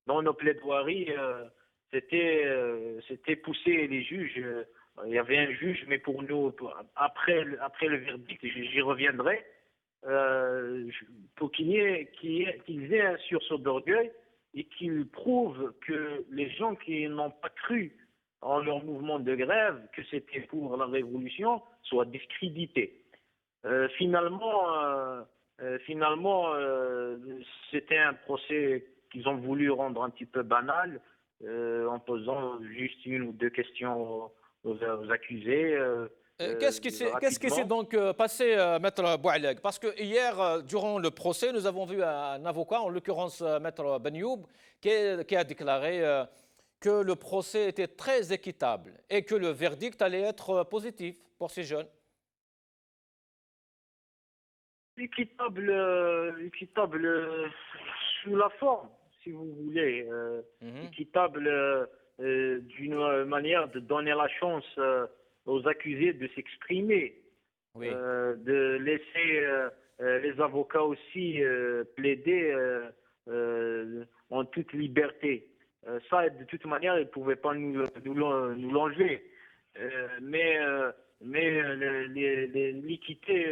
Dans nos plaidoiries, c'était pousser les juges. Il y avait un juge, mais pour nous, après le verdict, j'y reviendrai, pour qu'ils aient un sursaut d'orgueil et qu'ils prouvent que les gens qui n'ont pas cru en leur mouvement de grève, que c'était pour la révolution, soient discrédités. Finalement, c'était un procès qu'ils ont voulu rendre un petit peu banal, en posant juste une ou deux questions aux accusés. Qu'est-ce qui s'est donc passé, Maître Boualeg? Parce que hier, durant le procès, nous avons vu un avocat, en l'occurrence Maître Benyoub, qui a déclaré que le procès était très équitable et que le verdict allait être positif pour ces jeunes. Équitable, sous la forme, si vous voulez. Équitable d'une manière de donner la chance aux accusés de s'exprimer, Oui. de laisser les avocats aussi plaider en toute liberté. Ça, de toute manière, ils ne pouvaient pas nous l'enlever. Mais l'équité,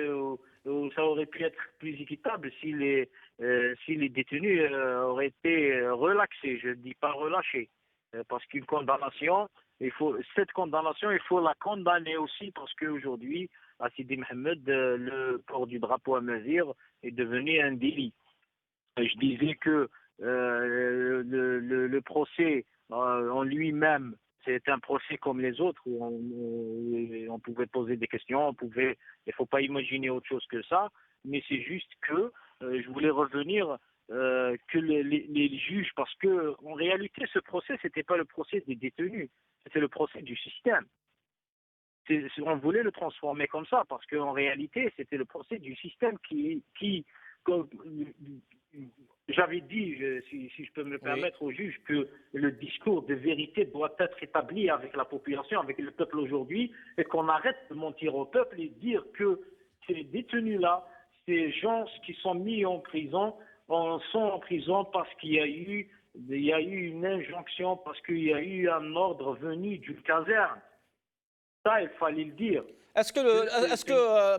ça aurait pu être plus équitable si les détenus auraient été relaxés, je ne dis pas relâchés. Parce qu'une condamnation, cette condamnation, il faut la condamner aussi, parce qu'aujourd'hui, à Sidi Mohamed, le port du drapeau amazigh est devenu un délit. Je disais que le procès en lui-même, c'est un procès comme les autres, où on pouvait poser des questions, il ne faut pas imaginer autre chose que ça, mais c'est juste que je voulais revenir que les juges, parce que en réalité, ce procès, c'était pas le procès des détenus, c'était le procès du système. On voulait le transformer comme ça, parce qu'en réalité, c'était le procès du système qui comme, j'avais dit, si je peux me le permettre, au juge, que le discours de vérité doit être établi avec la population, avec le peuple aujourd'hui, et qu'on arrête de mentir au peuple et dire que ces détenus-là, ces gens qui sont mis en prison, sont en prison parce qu'il y a eu une injonction, parce qu'il y a eu un ordre venu d'une caserne. Ça, il fallait le dire.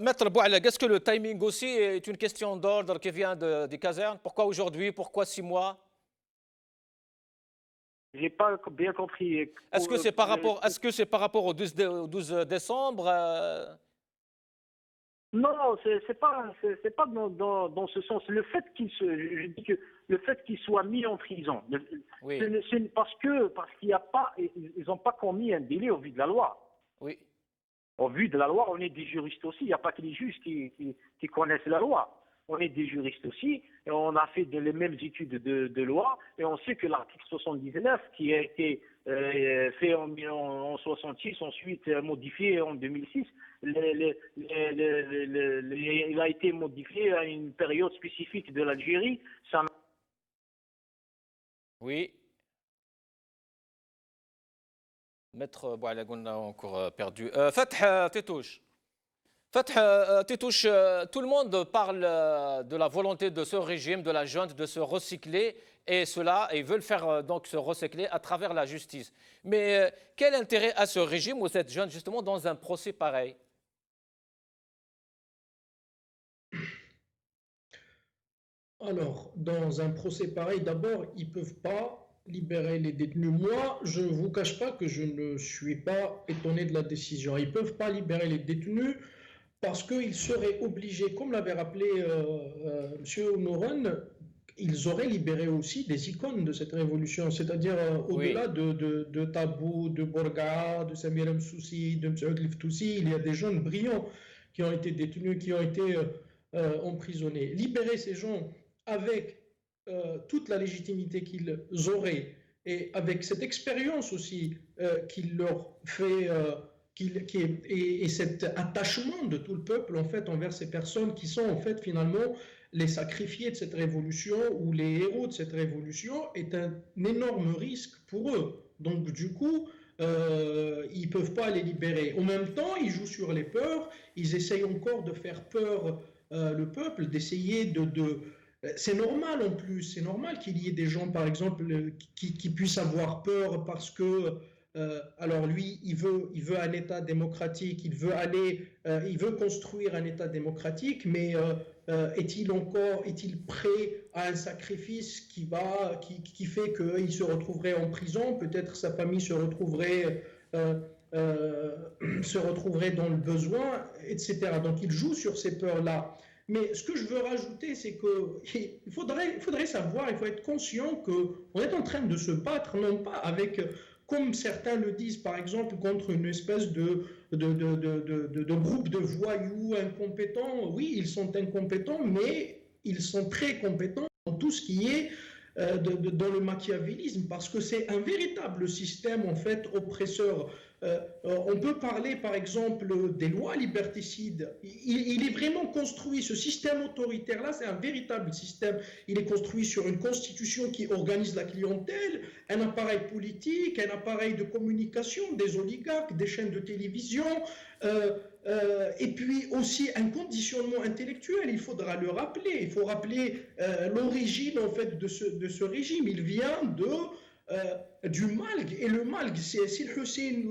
Maître Boualag, est-ce que le timing aussi est une question d'ordre qui vient des casernes? Pourquoi aujourd'hui? Pourquoi 6 mois? Je n'ai pas bien compris. Est-ce que c'est par rapport au 12 décembre Non, c'est pas dans ce sens. Le fait qu'il soit mis en prison, c'est parce qu'ils n'ont pas commis un délit au vu de la loi. Oui. Au vu de la loi, on est des juristes aussi. Il n'y a pas que les juges qui connaissent la loi. On est des juristes aussi, et on a fait les mêmes études de loi, et on sait que l'article 79, qui a été fait en 66, ensuite modifié en 2006, il a été modifié à une période spécifique de l'Algérie. Oui. Maître Boualag, on a encore perdu. Fath Tétouche. Tout le monde parle de la volonté de ce régime, de la junte, de se recycler, et ils veulent faire donc se recycler à travers la justice. Mais quel intérêt a ce régime ou cette junte justement dans un procès pareil? Alors, dans un procès pareil, d'abord, ils ne peuvent pas libérer les détenus. Moi, je ne vous cache pas que je ne suis pas étonné de la décision. Ils ne peuvent pas libérer les détenus parce qu'ils seraient obligés, comme l'avait rappelé M. Nouron, ils auraient libéré aussi des icônes de cette révolution, c'est-à-dire au-delà de Tabou, de Borga, de Samir Msoussi, de M. Liftoussi, il y a des jeunes brillants qui ont été détenus, qui ont été emprisonnés. Libérer ces gens avec toute la légitimité qu'ils auraient et avec cette expérience aussi qu'il leur fait et cet attachement de tout le peuple en fait envers ces personnes qui sont en fait finalement les sacrifiés de cette révolution ou les héros de cette révolution est un énorme risque pour eux. Donc du coup ils ne peuvent pas les libérer. En même temps, ils jouent sur les peurs, ils essayent encore de faire peur le peuple, d'essayer c'est normal en plus, c'est normal qu'il y ait des gens, par exemple, qui puissent avoir peur parce que, alors lui, il veut un État démocratique, il veut construire un État démocratique, mais est-il prêt à un sacrifice qui fait qu'il se retrouverait en prison, peut-être sa famille se retrouverait dans le besoin, etc. Donc il joue sur ces peurs-là. Mais ce que je veux rajouter, c'est qu'il faudrait savoir, il faut être conscient qu'on est en train de se battre, non pas avec, comme certains le disent, par exemple, contre une espèce de groupe de voyous incompétents. Oui, ils sont incompétents, mais ils sont très compétents dans tout ce qui est dans le machiavélisme, parce que c'est un véritable système en fait oppresseur. On peut parler par exemple des lois liberticides. Il est vraiment construit, ce système autoritaire-là, c'est un véritable système. Il est construit sur une constitution qui organise la clientèle, un appareil politique, un appareil de communication, des oligarques, des chaînes de télévision, et puis aussi un conditionnement intellectuel. Il faudra le rappeler. Il faut rappeler l'origine en fait de ce régime. Il vient du Malg, et le Malg, c'est Sil Hussein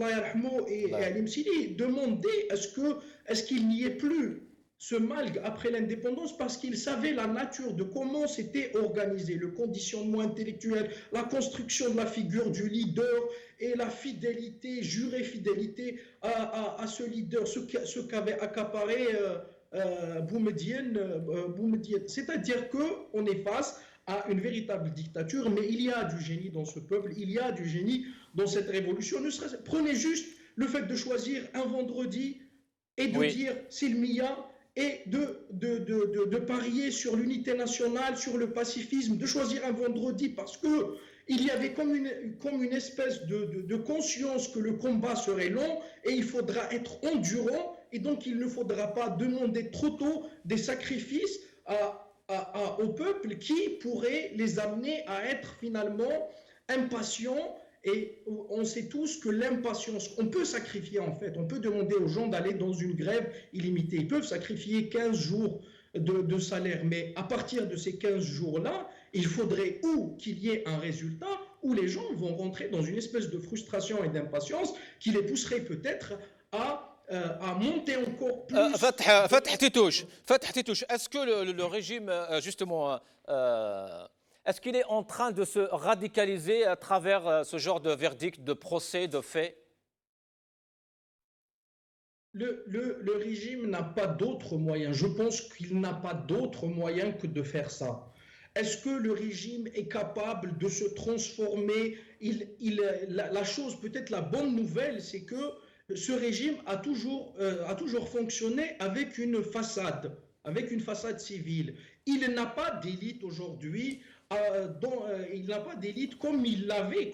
et Ali Msili demandaient est-ce qu'il n'y ait plus ce Malg après l'indépendance, parce qu'il savait la nature de comment c'était organisé, le conditionnement intellectuel, la construction de la figure du leader et la fidélité, jurée fidélité à ce leader, ce qu'avait accaparé Boumediene. C'est-à-dire qu'on est face à une véritable dictature, mais il y a du génie dans ce peuple, il y a du génie dans cette révolution. Prenez juste le fait de choisir un vendredi et de dire Silmiya, et de parier sur l'unité nationale, sur le pacifisme, de choisir un vendredi parce qu'il y avait comme une espèce de conscience que le combat serait long et il faudra être endurant, et donc il ne faudra pas demander trop tôt des sacrifices au peuple qui pourraient les amener à être finalement impatients. Et on sait tous que l'impatience, on peut sacrifier en fait, on peut demander aux gens d'aller dans une grève illimitée. Ils peuvent sacrifier 15 jours de salaire, mais à partir de ces 15 jours-là, il faudrait ou qu'il y ait un résultat, ou les gens vont rentrer dans une espèce de frustration et d'impatience qui les pousserait peut-être à monter encore plus. Fatah Titouche, est-ce que le régime, justement, est-ce qu'il est en train de se radicaliser à travers ce genre de verdict, de procès, de faits? Le régime n'a pas d'autre moyen. Je pense qu'il n'a pas d'autre moyen que de faire ça. Est-ce que le régime est capable de se transformer? La chose, peut-être la bonne nouvelle, c'est que ce régime a toujours fonctionné avec une façade civile. Il n'a pas d'élite aujourd'hui. Il n'a pas d'élite comme ils avaient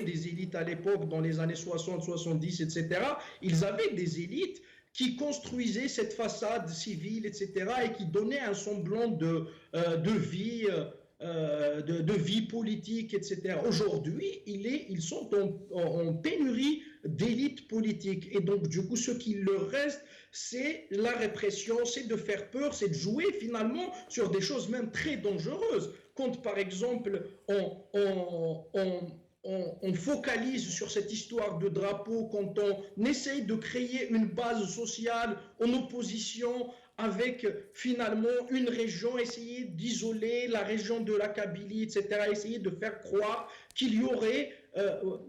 des élites à l'époque dans les années 60, 70, etc. Ils avaient des élites qui construisaient cette façade civile, etc. et qui donnaient un semblant de vie politique, etc. Aujourd'hui, ils sont en pénurie d'élite politique. Et donc, du coup, ce qu'il leur reste, c'est la répression, c'est de faire peur, c'est de jouer finalement sur des choses même très dangereuses. Quand, par exemple, on focalise sur cette histoire de drapeau, quand on essaye de créer une base sociale en opposition avec finalement une région, essayer d'isoler la région de la Kabylie, etc., essayer de faire croire qu'il y aurait...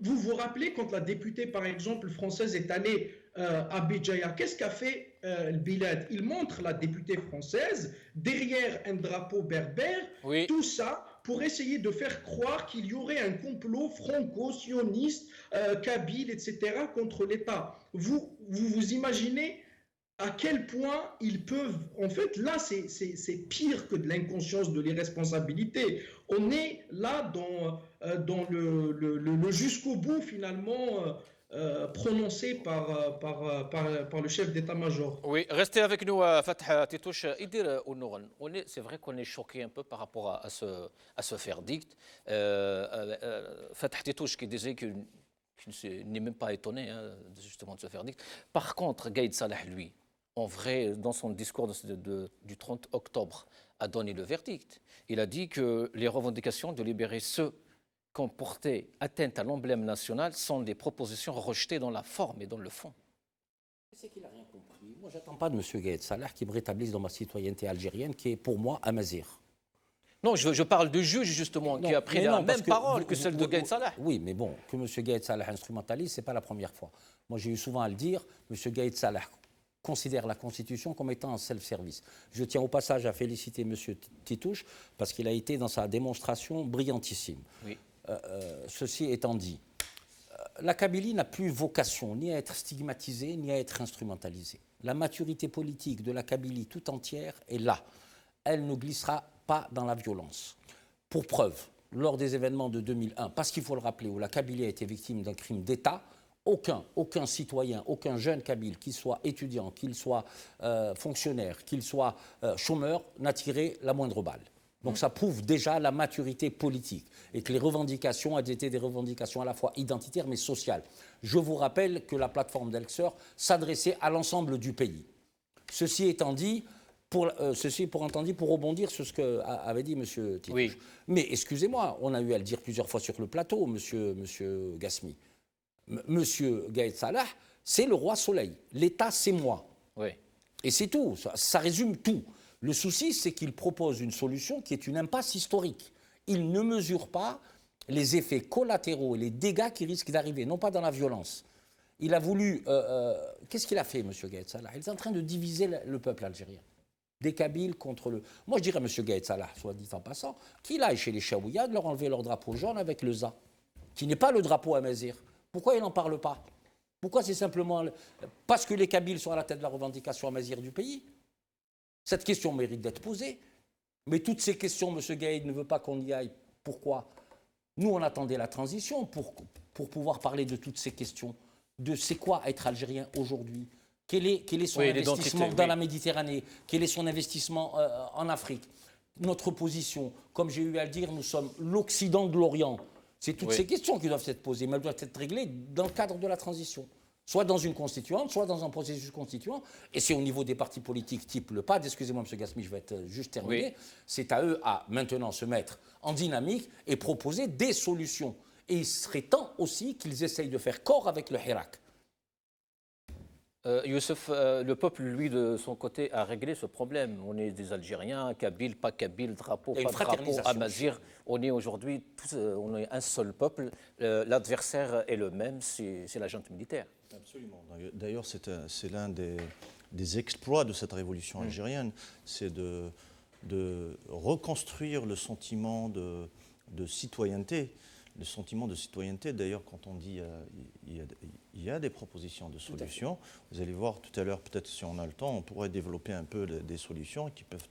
vous vous rappelez quand la députée, par exemple, française est allée à Béjaïa, qu'est-ce qu'a fait le Bilad? Il montre la députée française derrière un drapeau berbère, oui. Tout ça pour essayer de faire croire qu'il y aurait un complot franco-sioniste, kabyle, etc., contre l'État. Vous imaginez à quel point ils peuvent... En fait, là, c'est pire que de l'inconscience, de l'irresponsabilité. On est là dans le jusqu'au bout, finalement, prononcé par le chef d'état-major. Oui, restez avec nous, Fatah Titouche. C'est vrai qu'on est choqué un peu par rapport à ce verdict. Fatah Titouche qui disait qu'il n'est même pas étonné justement de ce verdict. Par contre, Gaïd Salah, lui, en vrai, dans son discours du 30 octobre, a donné le verdict. Il a dit que les revendications de libérer ceux qui ont porté atteinte à l'emblème national sont des propositions rejetées dans la forme et dans le fond. C'est qu'il n'a rien compris. Moi, je n'attends pas de M. Gaïd Salah qui me rétablisse dans ma citoyenneté algérienne, qui est pour moi amazir. Non, je parle du juge, justement, qui a pris la même parole que celle de Gaïd Salah. Oui, mais bon, que M. Gaïd Salah instrumentalise, ce n'est pas la première fois. Moi, j'ai eu souvent à le dire, M. Gaïd Salah considère la Constitution comme étant un self-service. Je tiens au passage à féliciter M. Titouche parce qu'il a été dans sa démonstration brillantissime. Oui. Ceci étant dit, la Kabylie n'a plus vocation ni à être stigmatisée ni à être instrumentalisée. La maturité politique de la Kabylie tout entière est là. Elle ne glissera pas dans la violence. Pour preuve, lors des événements de 2001, parce qu'il faut le rappeler, où la Kabylie a été victime d'un crime d'État, aucun citoyen, aucun jeune kabyle, qu'il soit étudiant, qu'il soit fonctionnaire, qu'il soit chômeur, n'a tiré la moindre balle. Donc ça prouve déjà la maturité politique et que les revendications étaient des revendications à la fois identitaires mais sociales. Je vous rappelle que la plateforme d'Elxer s'adressait à l'ensemble du pays. Ceci étant dit, pour rebondir sur ce qu'avait dit M. Titouche. Oui. Mais excusez-moi, on a eu à le dire plusieurs fois sur le plateau, M. Gasmi. Monsieur Gaël Salah, c'est le roi soleil. L'État, c'est moi. Oui. Et c'est tout. Ça résume tout. Le souci, c'est qu'il propose une solution qui est une impasse historique. Il ne mesure pas les effets collatéraux et les dégâts qui risquent d'arriver, non pas dans la violence. Il a voulu... qu'est-ce qu'il a fait, M. Gaël Salah? Il est en train de diviser le peuple algérien. Des Kabyles contre le... Moi, je dirais à M. Gaël Salah, soit dit en passant, qu'il aille chez les Chaouïades leur enlever leur drapeau jaune avec le ZA, qui n'est pas le drapeau Amazigh. Pourquoi il n'en parle pas? Pourquoi c'est simplement... Parce que les Kabyles sont à la tête de la revendication amazigh du pays? Cette question mérite d'être posée. Mais toutes ces questions, M. Gaïd ne veut pas qu'on y aille. Pourquoi? Nous, on attendait la transition pour pouvoir parler de toutes ces questions. De c'est quoi être algérien aujourd'hui? Quel est son investissement dans la Méditerranée? Quel est son investissement en Afrique? Notre position, comme j'ai eu à le dire, nous sommes l'Occident de l'Orient. C'est toutes ces questions qui doivent être posées, mais elles doivent être réglées dans le cadre de la transition. Soit dans une constituante, soit dans un processus constituant. Et c'est au niveau des partis politiques type le PAD, excusez-moi M. Gasmi, je vais être juste terminé, c'est à eux à maintenant se mettre en dynamique et proposer des solutions. Et il serait temps aussi qu'ils essayent de faire corps avec le Hirak. Youssef, le peuple, lui, de son côté, a réglé ce problème. On est des Algériens, Kabyles, pas Kabyles, drapeau, pas drapeau, Amazigh. On est aujourd'hui, on est un seul peuple. L'adversaire est le même, c'est la junte militaire. Absolument. D'ailleurs, c'est l'un des exploits de cette révolution algérienne, c'est de reconstruire le sentiment de citoyenneté. Le sentiment de citoyenneté, d'ailleurs, quand on dit il y a des propositions de solutions, vous allez voir tout à l'heure, peut-être si on a le temps, on pourrait développer un peu des solutions qui peuvent...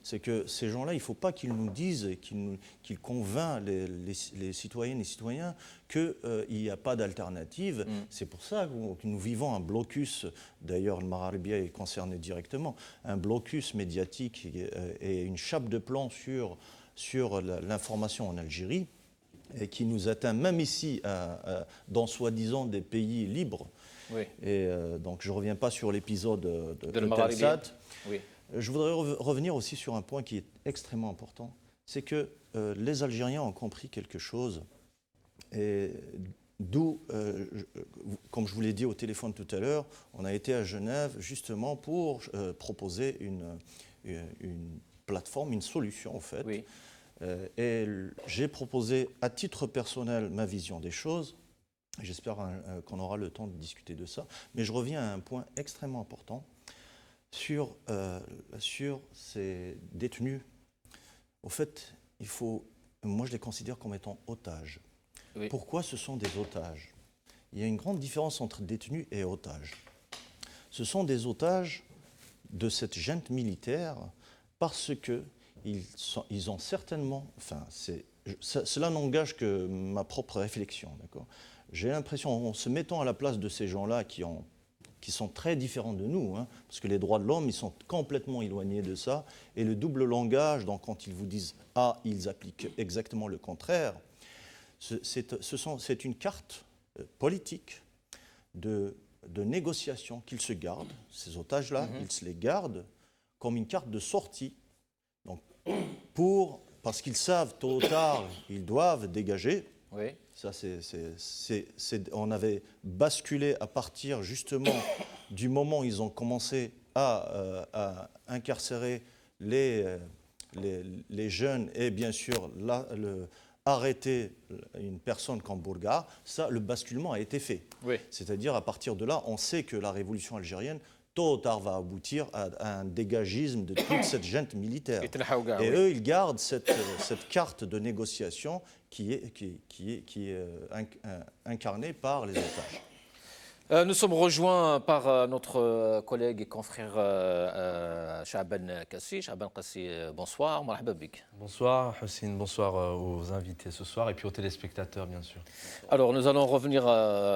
C'est que ces gens-là, il ne faut pas qu'ils nous disent, qu'ils convainquent les citoyennes et citoyens qu'il n'y a pas d'alternative. C'est pour ça que nous vivons un blocus, d'ailleurs le Maghrébia est concerné directement, un blocus médiatique et une chape de plomb sur l'information en Algérie, et qui nous atteint même ici, dans soi-disant des pays libres. Oui. Et donc je ne reviens pas sur l'épisode de Telsat. Oui. Je voudrais revenir aussi sur un point qui est extrêmement important, c'est que les Algériens ont compris quelque chose, et d'où, comme je vous l'ai dit au téléphone tout à l'heure, on a été à Genève justement pour proposer une plateforme, une solution en fait. Oui. Et j'ai proposé à titre personnel ma vision des choses. J'espère qu'on aura le temps de discuter de ça. Mais je reviens à un point extrêmement important sur ces détenus. Au fait, moi je les considère comme étant otages. Oui. Pourquoi ce sont des otages? Il y a une grande différence entre détenus et otages. Ce sont des otages de cette junte militaire parce que ils ont certainement, cela n'engage que ma propre réflexion, d'accord. J'ai l'impression, en se mettant à la place de ces gens-là qui sont très différents de nous, hein, parce que les droits de l'homme, ils sont complètement éloignés de ça, et le double langage, donc quand ils vous disent A, ils appliquent exactement le contraire, c'est une carte politique de négociation qu'ils se gardent, ces otages-là, ils se les gardent comme une carte de sortie. Donc, parce qu'ils savent, tôt ou tard, ils doivent dégager. Oui. Ça, on avait basculé à partir justement du moment où ils ont commencé à incarcérer les jeunes et bien sûr arrêter une personne comme Bourgar. Ça, le basculement a été fait. Oui. C'est-à-dire, à partir de là, on sait que la révolution algérienne, tôt ou tard, va aboutir à un dégagisme de toute cette junte militaire. Et eux, ils gardent cette carte de négociation qui est incarnée par les otages. Nous sommes rejoints par notre collègue et confrère Chaaban Kassi. Chaaban Kassi, bonsoir, marhaba bik. Bonsoir Hussein, bonsoir aux invités ce soir et puis aux téléspectateurs bien sûr. Alors nous allons revenir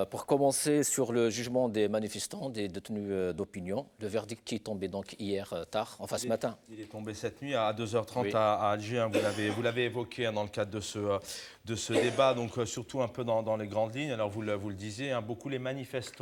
pour commencer sur le jugement des manifestants, des détenus d'opinion. Le verdict qui est tombé donc hier tard, enfin ce matin. Il est tombé cette nuit à 2h30 oui. à Alger, hein, vous l'avez évoqué hein, dans le cadre de ce débat, donc surtout un peu dans les grandes lignes. Alors vous le disiez, hein, beaucoup les manifestants,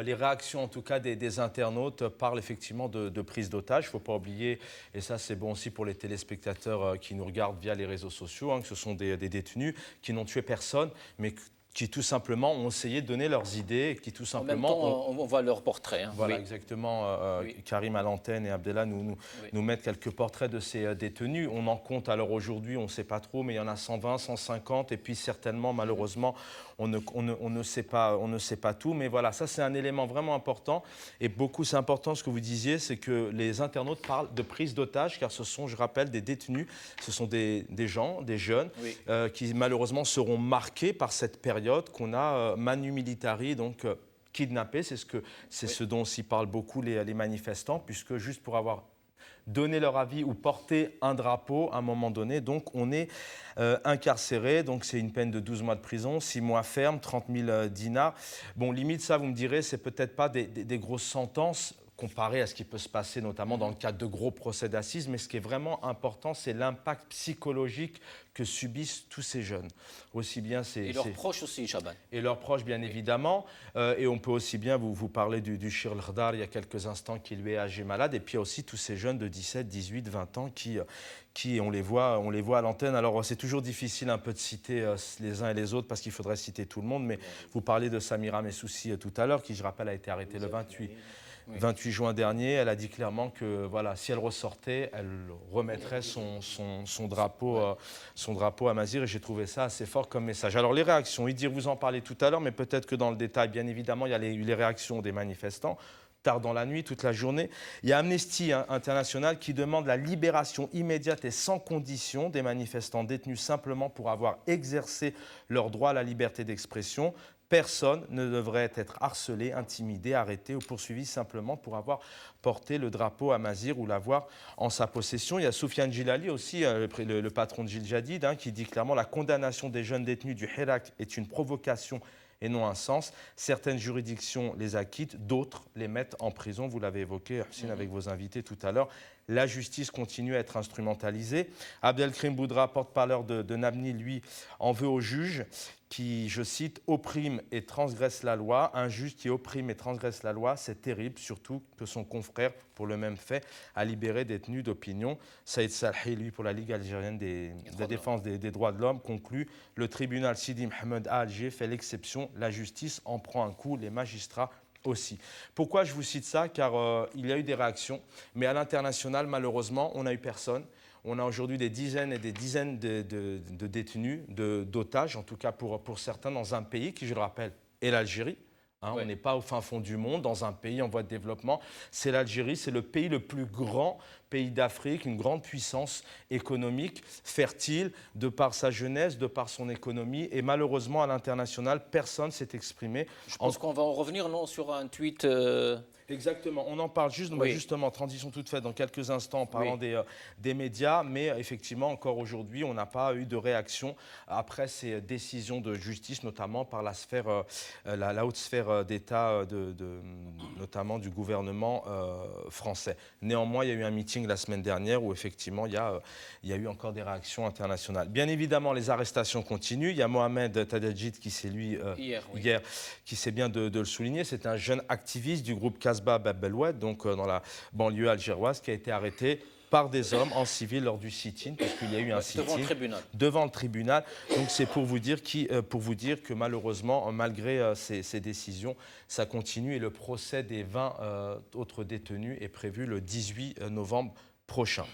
les réactions en tout cas des internautes parlent effectivement de prise d'otage. Il ne faut pas oublier, et ça c'est bon aussi pour les téléspectateurs qui nous regardent via les réseaux sociaux, hein, que ce sont des détenus qui n'ont tué personne, mais qui tout simplement ont essayé de donner leurs idées et qui tout simplement... En même temps, on voit leur portrait. Hein. Voilà, oui. Exactement. Oui. Karim à l'antenne et Abdellah nous mettent quelques portraits de ces détenus. On en compte alors aujourd'hui, on ne sait pas trop, mais il y en a 120, 150, et puis certainement, malheureusement, on ne sait pas tout. Mais voilà, ça c'est un élément vraiment important. Et c'est important ce que vous disiez, c'est que les internautes parlent de prise d'otage, car ce sont, je rappelle, des détenus. Ce sont des gens, des jeunes, oui. Qui malheureusement seront marqués par cette période qu'on a manu militari, donc kidnappé, c'est ce dont s'y parlent beaucoup les manifestants, puisque juste pour avoir donné leur avis ou porté un drapeau à un moment donné, donc on est incarcéré, donc c'est une peine de 12 mois de prison, 6 mois ferme, 30 000 dinars. Bon, limite ça, vous me direz, c'est peut-être pas des grosses sentences, comparé à ce qui peut se passer notamment dans le cadre de gros procès d'assises, mais ce qui est vraiment important, c'est l'impact psychologique que subissent tous ces jeunes. Aussi bien et leurs proches aussi, Chaaban. Et leurs proches, bien évidemment. Et on peut aussi bien vous parler du Shir Ldar il y a quelques instants qui lui est âgé malade. Et puis aussi tous ces jeunes de 17, 18, 20 ans qui on les voit à l'antenne. Alors c'est toujours difficile un peu de citer les uns et les autres parce qu'il faudrait citer tout le monde. Mais vous parlez de Samira Messoussi tout à l'heure, qui je rappelle a été arrêtée le 28 juin dernier. Elle a dit clairement que voilà, si elle ressortait, elle remettrait son drapeau à Mazir, et j'ai trouvé ça assez fort comme message. Alors les réactions, Idir vous en parlez tout à l'heure, mais peut-être que dans le détail, bien évidemment, il y a eu les réactions des manifestants. Tard dans la nuit, toute la journée. Il y a Amnesty International qui demande la libération immédiate et sans condition des manifestants détenus simplement pour avoir exercé leur droit à la liberté d'expression. Personne ne devrait être harcelé, intimidé, arrêté ou poursuivi simplement pour avoir porté le drapeau à Mazir ou l'avoir en sa possession. Il y a Soufiane Djilali aussi, le patron de Gil Jadid, qui dit clairement la condamnation des jeunes détenus du Hirak est une provocation et non un sens. Certaines juridictions les acquittent, d'autres les mettent en prison. Vous l'avez évoqué, Hussein, avec vos invités tout à l'heure. La justice continue à être instrumentalisée. Abdelkrim Boudra, porte-parole de Nabni, lui, en veut au juge qui, je cite, opprime et transgresse la loi. Un juge qui opprime et transgresse la loi, c'est terrible, surtout que son confrère, pour le même fait, a libéré détenus d'opinion. Saïd Salhi, lui, pour la Ligue algérienne de défense des droits de l'homme, conclut « Le tribunal Sidi Mohamed à Alger fait l'exception. La justice en prend un coup, les magistrats aussi. » Pourquoi je vous cite ça? Car il y a eu des réactions, mais à l'international, malheureusement, on n'a eu personne. On a aujourd'hui des dizaines et des dizaines de détenus, d'otages, en tout cas pour certains, dans un pays qui, je le rappelle, est l'Algérie. Ouais. On n'est pas au fin fond du monde, dans un pays en voie de développement. C'est l'Algérie, c'est le pays le plus grand pays d'Afrique, une grande puissance économique, fertile, de par sa jeunesse, de par son économie. Et malheureusement, à l'international, personne ne s'est exprimé. Je pense qu'on va en revenir, non, sur un tweet... Exactement, on en parle justement, transition toute faite dans quelques instants en parlant des médias, mais effectivement encore aujourd'hui on n'a pas eu de réaction après ces décisions de justice, notamment par la haute sphère d'État, notamment du gouvernement français. Néanmoins, il y a eu un meeting la semaine dernière où effectivement il y a eu encore des réactions internationales. Bien évidemment, les arrestations continuent. Il y a Mohamed Tadadjid qui s'est hier qui s'est bien de le souligner, c'est un jeune activiste du groupe Casbah Bab Beloued, donc dans la banlieue algéroise, qui a été arrêté par des hommes en civil lors du sit-in, parce qu'il y a eu un sit-in devant le tribunal. Donc c'est pour vous dire que malheureusement, malgré ces décisions, ça continue et le procès des 20 autres détenus est prévu le 18 novembre prochain.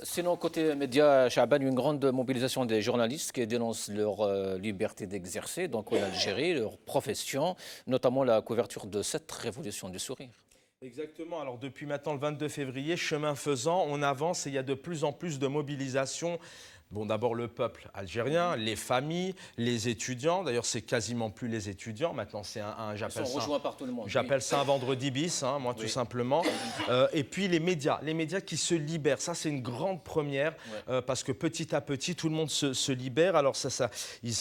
Sinon, côté médias, Chaaban, une grande mobilisation des journalistes qui dénoncent leur liberté d'exercer, donc en Algérie, leur profession, notamment la couverture de cette révolution du sourire. Exactement. Alors depuis maintenant le 22 février, chemin faisant, on avance et il y a de plus en plus de mobilisation Bon, d'abord le peuple algérien, les familles, les étudiants. D'ailleurs, c'est quasiment plus les étudiants. Maintenant, c'est j'appelle ça un vendredi bis, hein, moi, tout simplement. Et puis les médias qui se libèrent. Ça, c'est une grande première parce que petit à petit, tout le monde se libère. Alors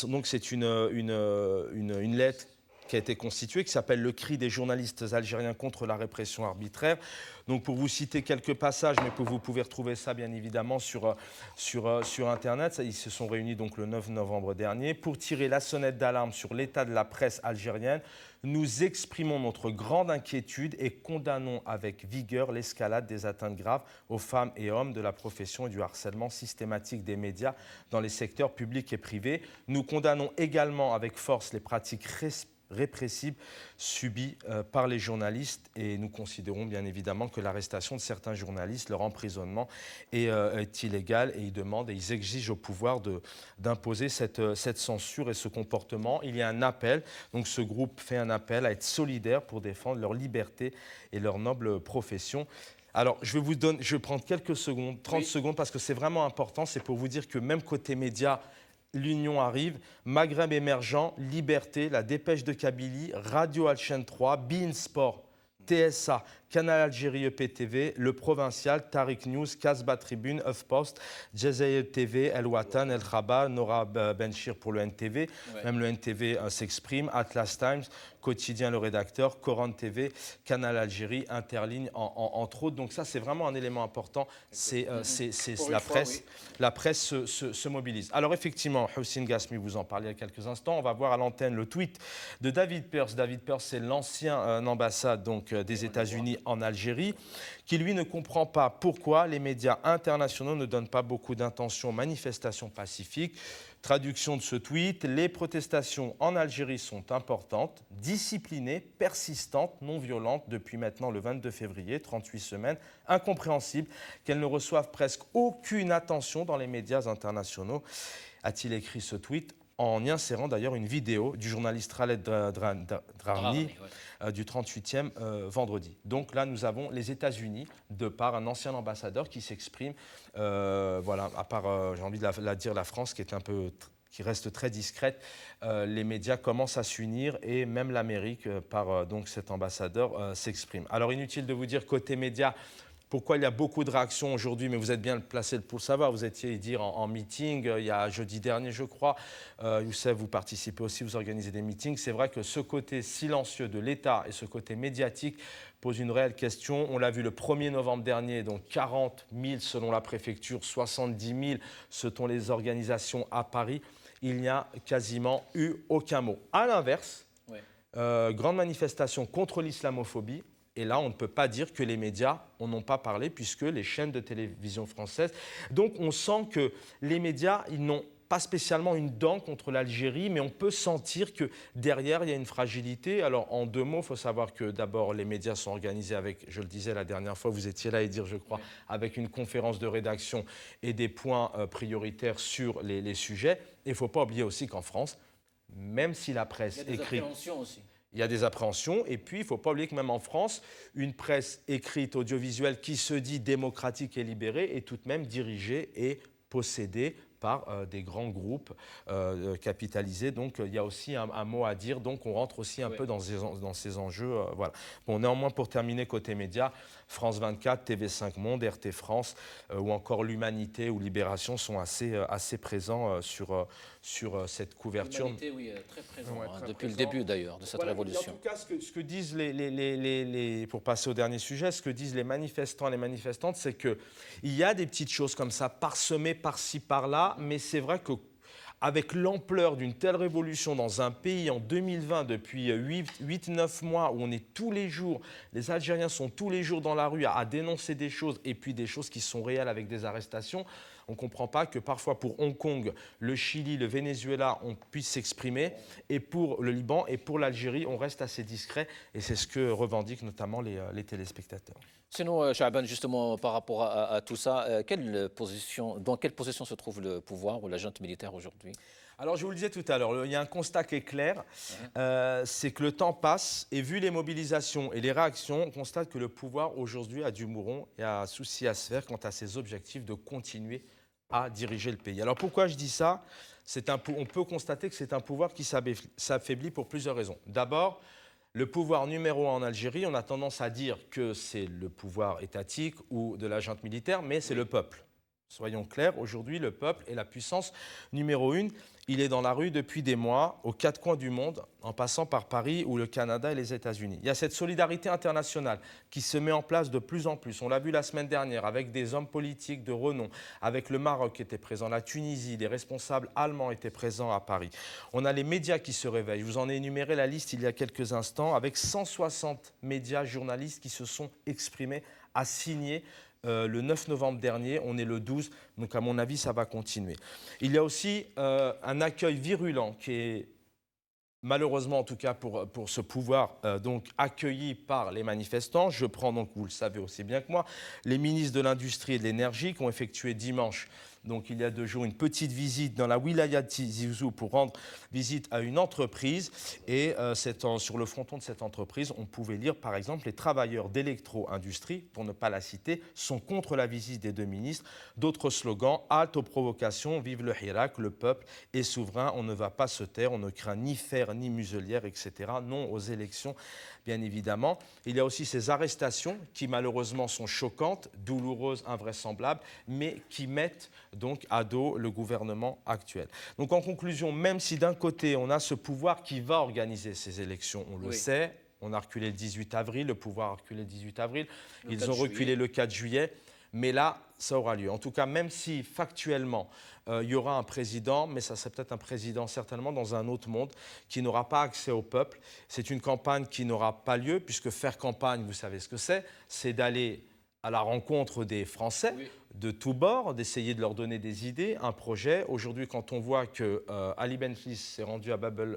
donc c'est une lettre qui a été constituée, qui s'appelle « Le cri des journalistes algériens contre la répression arbitraire ». Donc, pour vous citer quelques passages, mais vous pouvez retrouver ça, bien évidemment, sur Internet. Ils se sont réunis donc, le 9 novembre dernier pour tirer la sonnette d'alarme sur l'état de la presse algérienne. Nous exprimons notre grande inquiétude et condamnons avec vigueur l'escalade des atteintes graves aux femmes et hommes de la profession et du harcèlement systématique des médias dans les secteurs publics et privés. Nous condamnons également avec force les pratiques répressives subies par les journalistes et nous considérons bien évidemment que l'arrestation de certains journalistes, leur emprisonnement est illégal et ils demandent et ils exigent au pouvoir d'imposer cette censure et ce comportement. Il y a un appel, donc ce groupe fait un appel à être solidaire pour défendre leur liberté et leur noble profession. Alors, je vais prendre quelques secondes, 30 secondes, parce que c'est vraiment important. C'est pour vous dire que même côté médias, l'Union arrive, Maghreb émergent, Liberté, La Dépêche de Kabylie, Radio Al Chaîne 3, beIN Sport, TSA, Canal Algérie EPTV, Le Provincial, Tariq News, Kasbah Tribune, HuffPost, Jazair TV, El Watan, El Khabar, Nora Benchir pour le NTV, même le NTV s'exprime, Atlas Times, Quotidien Le Rédacteur, Coran TV, Canal Algérie, Interligne, entre autres. Donc ça, c'est vraiment un élément important, c'est la presse. La presse se mobilise. Alors effectivement, Houssine Gasmi, vous en parliez il y a quelques instants, on va voir à l'antenne le tweet de David Pearce. David Pearce, c'est l'ancien ambassade donc, des États-Unis en Algérie, qui lui ne comprend pas pourquoi les médias internationaux ne donnent pas beaucoup d'intention aux manifestations pacifiques. Traduction de ce tweet, les protestations en Algérie sont importantes, disciplinées, persistantes, non violentes depuis maintenant le 22 février, 38 semaines, incompréhensible qu'elles ne reçoivent presque aucune attention dans les médias internationaux. A-t-il écrit ce tweet en y insérant d'ailleurs une vidéo du journaliste Khaled Drarni du 38e vendredi. Donc là, nous avons les États-Unis, de par un ancien ambassadeur qui s'exprime, voilà, à part, j'ai envie de dire, la France, qui reste très discrète, les médias commencent à s'unir et même l'Amérique, par donc cet ambassadeur, s'exprime. Alors inutile de vous dire, côté médias, pourquoi il y a beaucoup de réactions aujourd'hui, mais vous êtes bien placé pour le savoir. Vous étiez dire en meeting il y a jeudi dernier, je crois. Youssef, vous participez aussi, vous organisez des meetings. C'est vrai que ce côté silencieux de l'État et ce côté médiatique pose une réelle question. On l'a vu le 1er novembre dernier, donc 40 000 selon la préfecture, 70 000 selon les organisations à Paris. Il n'y a quasiment eu aucun mot. À l'inverse, grande manifestation contre l'islamophobie. Et là, on ne peut pas dire que les médias n'en ont pas parlé puisque les chaînes de télévision françaises... Donc, on sent que les médias, ils n'ont pas spécialement une dent contre l'Algérie, mais on peut sentir que derrière, il y a une fragilité. Alors, en deux mots, il faut savoir que d'abord, les médias sont organisés avec, je le disais la dernière fois, vous étiez là et dire, je crois, avec une conférence de rédaction et des points prioritaires sur les sujets. Et il ne faut pas oublier aussi qu'en France, même si la presse écrite... Il y a des appréhensions aussi. Il y a des appréhensions et puis il ne faut pas oublier que même en France, une presse écrite, audiovisuelle qui se dit démocratique et libérée est tout de même dirigée et possédée par des grands groupes capitalisés. Donc il y a aussi un mot à dire, donc on rentre aussi un peu dans ces enjeux. Voilà. Bon, néanmoins, pour terminer, côté médias, France 24, TV5 Monde, RT France ou encore l'Humanité ou Libération sont assez présents sur cette couverture. L'Humanité, oui, très présent, depuis le début d'ailleurs de cette révolution. En tout cas, ce que disent pour passer au dernier sujet, ce que disent les manifestants et les manifestantes, c'est qu'il y a des petites choses comme ça, parsemées par-ci, par-là, mais c'est vrai qu'avec l'ampleur d'une telle révolution dans un pays en 2020, depuis 8-9 mois, où on est tous les jours, les Algériens sont tous les jours dans la rue à dénoncer des choses, et puis des choses qui sont réelles avec des arrestations, on ne comprend pas que parfois pour Hong Kong, le Chili, le Venezuela, on puisse s'exprimer, et pour le Liban et pour l'Algérie, on reste assez discret, et c'est ce que revendiquent notamment les téléspectateurs. Sinon, Chaaban, justement, par rapport à tout ça, dans quelle position se trouve le pouvoir ou la junte militaire aujourd'hui ? Alors, je vous le disais tout à l'heure, il y a un constat qui est clair, c'est que le temps passe et vu les mobilisations et les réactions, on constate que le pouvoir aujourd'hui a du mouron et a un souci à se faire quant à ses objectifs de continuer à diriger le pays. Alors pourquoi je dis ça? On peut constater que c'est un pouvoir qui s'affaiblit pour plusieurs raisons. D'abord, le pouvoir numéro 1 en Algérie, on a tendance à dire que c'est le pouvoir étatique ou de la junte militaire, mais c'est le peuple. Soyons clairs, aujourd'hui, le peuple est la puissance numéro 1. Il est dans la rue depuis des mois, aux quatre coins du monde, en passant par Paris ou le Canada et les États-Unis. Il y a cette solidarité internationale qui se met en place de plus en plus. On l'a vu la semaine dernière avec des hommes politiques de renom, avec le Maroc qui était présent, la Tunisie, les responsables allemands étaient présents à Paris. On a les médias qui se réveillent. Je vous en ai énuméré la liste il y a quelques instants, avec 160 médias journalistes qui se sont exprimés, à signer le 9 novembre dernier, on est le 12, donc à mon avis, ça va continuer. Il y a aussi un accueil virulent qui est, malheureusement en tout cas pour ce pouvoir, donc accueilli par les manifestants. Je prends donc, vous le savez aussi bien que moi, les ministres de l'Industrie et de l'Énergie qui ont effectué dimanche, donc il y a 2 jours, une petite visite dans la wilaya de Tizi Ouzou pour rendre visite à une entreprise. Et sur le fronton de cette entreprise, on pouvait lire par exemple: les travailleurs d'électro-industrie, pour ne pas la citer, sont contre la visite des 2 ministres. D'autres slogans: halte aux provocations, vive le Hirak, le peuple est souverain, on ne va pas se taire, on ne craint ni fer ni muselière, etc. Non aux élections, bien évidemment. Il y a aussi ces arrestations qui malheureusement sont choquantes, douloureuses, invraisemblables, mais qui mettent donc à dos le gouvernement actuel. Donc en conclusion, même si d'un côté on a ce pouvoir qui va organiser ces élections, on le sait, on a reculé le 18 avril, le pouvoir a reculé le 18 avril, ils ont reculé le 4 juillet, mais là, ça aura lieu. En tout cas, même si factuellement, il y aura un président, mais ça serait peut-être un président certainement dans un autre monde, qui n'aura pas accès au peuple. C'est une campagne qui n'aura pas lieu, puisque faire campagne, vous savez ce que c'est d'aller à la rencontre des Français de tous bords, d'essayer de leur donner des idées, un projet. Aujourd'hui, quand on voit que Ali Benflis s'est rendu à Babel,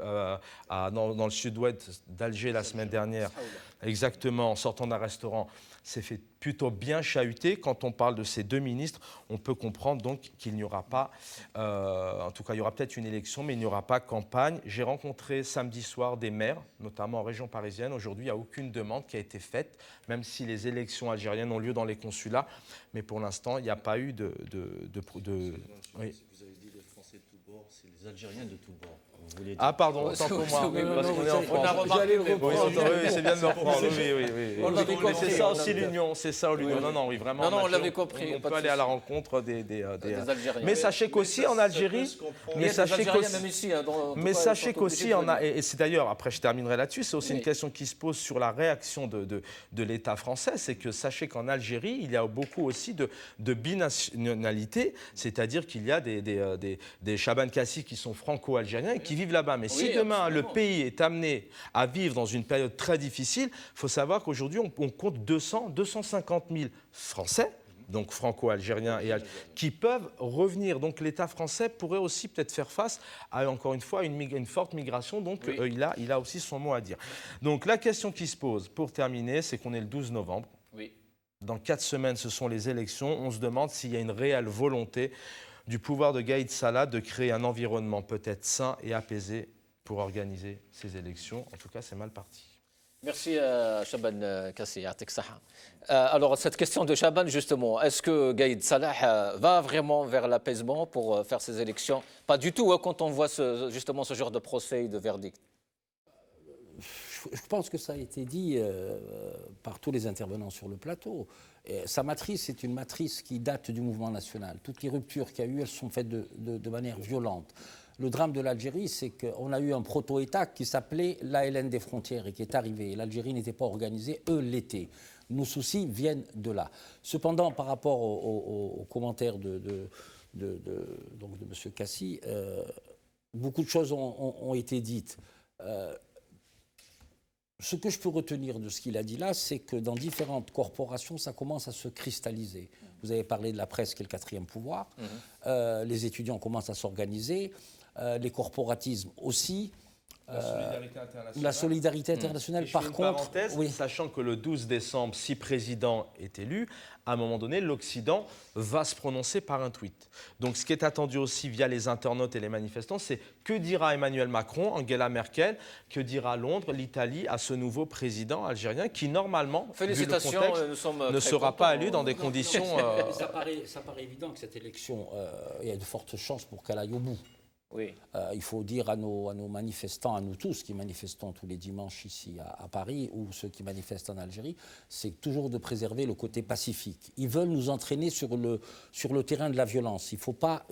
dans le sud-ouest d'Alger la semaine dernière, exactement, en sortant d'un restaurant, s'est fait plutôt bien chahuter. Quand on parle de ces 2 ministres, on peut comprendre donc qu'il n'y aura pas, en tout cas il y aura peut-être une élection, mais il n'y aura pas campagne. J'ai rencontré samedi soir des maires, notamment en région parisienne. Aujourd'hui, il n'y a aucune demande qui a été faite, même si les élections algériennes ont lieu dans les consulats. Mais pour l'instant, il n'y a pas eu de oui. Vous avez dit les Français de tous bords, c'est les Algériens de tous bords. Ah pardon, autant pour moi, parce qu'on est en France. Oui, c'est bien de me reprendre, oui. C'est ça aussi l'union, c'est ça l'union. Non, oui, vraiment. Non, on l'avait compris. On peut aller à la rencontre des Algériens. Mais sachez qu'ausi en Algérie, mais sachez qu'aussi, et c'est d'ailleurs, après je terminerai là-dessus, c'est aussi une question qui se pose sur la réaction de l'État français, c'est que sachez qu'en Algérie, il y a beaucoup aussi de binationalité, c'est-à-dire qu'il y a des Chaban Kassi qui sont franco-algériens et qui vivent là-bas. Mais si demain le pays est amené à vivre dans une période très difficile, il faut savoir qu'aujourd'hui on compte 250 000 Français, donc franco-algériens, qui peuvent revenir. Donc l'État français pourrait aussi peut-être faire face à, encore une fois, une forte migration. Donc il a aussi son mot à dire. Donc la question qui se pose, pour terminer, c'est qu'on est le 12 novembre. Dans 4 semaines, ce sont les élections. On se demande s'il y a une réelle volonté du pouvoir de Gaïd Salah de créer un environnement peut-être sain et apaisé pour organiser ces élections. En tout cas, c'est mal parti. Merci Chaban Kassi. Alors cette question de Chaban, justement, est-ce que Gaïd Salah va vraiment vers l'apaisement pour faire ces élections? Pas du tout, quand on voit justement ce genre de procès et de verdict. Je pense que ça a été dit par tous les intervenants sur le plateau. Et sa matrice est une matrice qui date du mouvement national. Toutes les ruptures qu'il y a eu, elles sont faites de manière violente. Le drame de l'Algérie, c'est qu'on a eu un proto-État qui s'appelait l'ALN des frontières et qui est arrivé. L'Algérie n'était pas organisée, eux l'étaient. Nos soucis viennent de là. Cependant, par rapport aux commentaires de M. Kassi, beaucoup de choses ont été dites. Ce que je peux retenir de ce qu'il a dit là, c'est que dans différentes corporations, ça commence à se cristalliser. Vous avez parlé de la presse qui est le 4e pouvoir. Les étudiants commencent à s'organiser. Les corporatismes aussi. La solidarité internationale. Par contre, oui. Sachant que le 12 décembre, si président est élu, à un moment donné, l'Occident va se prononcer par un tweet. Donc ce qui est attendu aussi via les internautes et les manifestants, c'est que dira Emmanuel Macron, Angela Merkel, que dira Londres, l'Italie à ce nouveau président algérien qui, normalement, félicitations, vu le contexte, ne sera pas élu dans des conditions... Ça paraît évident que cette élection, il y a de fortes chances pour qu'elle aille au bout. Oui. Il faut dire à nos manifestants, à nous tous qui manifestons tous les dimanches ici à Paris ou ceux qui manifestent en Algérie, c'est toujours de préserver le côté pacifique. Ils veulent nous entraîner sur le terrain de la violence. Il faut pas,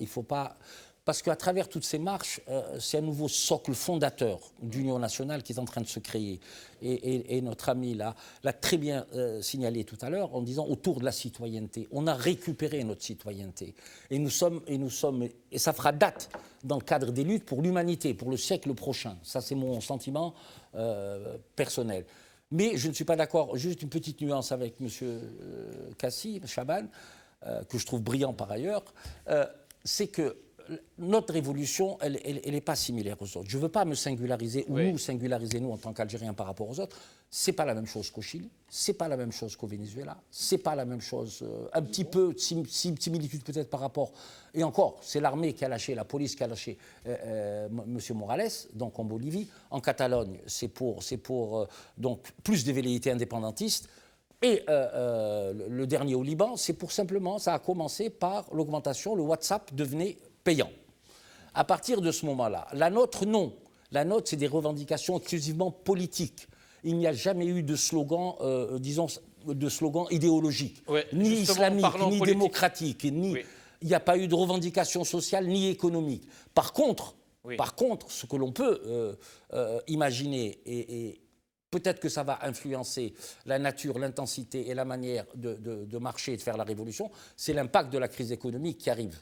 parce qu'à travers toutes ces marches, c'est un nouveau socle fondateur d'union nationale qui est en train de se créer. Et notre ami l'a très bien signalé tout à l'heure en disant autour de la citoyenneté. On a récupéré notre citoyenneté. Et ça fera date dans le cadre des luttes pour l'humanité, pour le siècle prochain. Ça, c'est mon sentiment personnel. Mais je ne suis pas d'accord, juste une petite nuance avec M. Kassi, Chaban, que je trouve brillant par ailleurs, c'est que notre révolution, elle n'est pas similaire aux autres. Je ne veux pas me singulariser, ou nous singulariser, nous, en tant qu'Algériens, par rapport aux autres. Ce n'est pas la même chose qu'au Chili, ce n'est pas la même chose qu'au Venezuela, ce n'est pas la même chose, un petit peu, similitude peut-être par rapport, et encore, c'est l'armée qui a lâché, la police qui a lâché M. Morales, donc en Bolivie. En Catalogne, c'est pour donc, plus de velléités indépendantistes. Et le dernier au Liban, c'est pour simplement, ça a commencé par l'augmentation, le WhatsApp devenait payant. À partir de ce moment-là, la nôtre, non. La nôtre, c'est des revendications exclusivement politiques. Il n'y a jamais eu de slogan, disons, de slogan idéologique, ni islamique, ni politique, démocratique, ni il n'y a pas eu de revendication sociale, ni économique. Par contre, ce que l'on peut imaginer et peut-être que ça va influencer la nature, l'intensité et la manière de marcher et de faire la révolution, c'est l'impact de la crise économique qui arrive.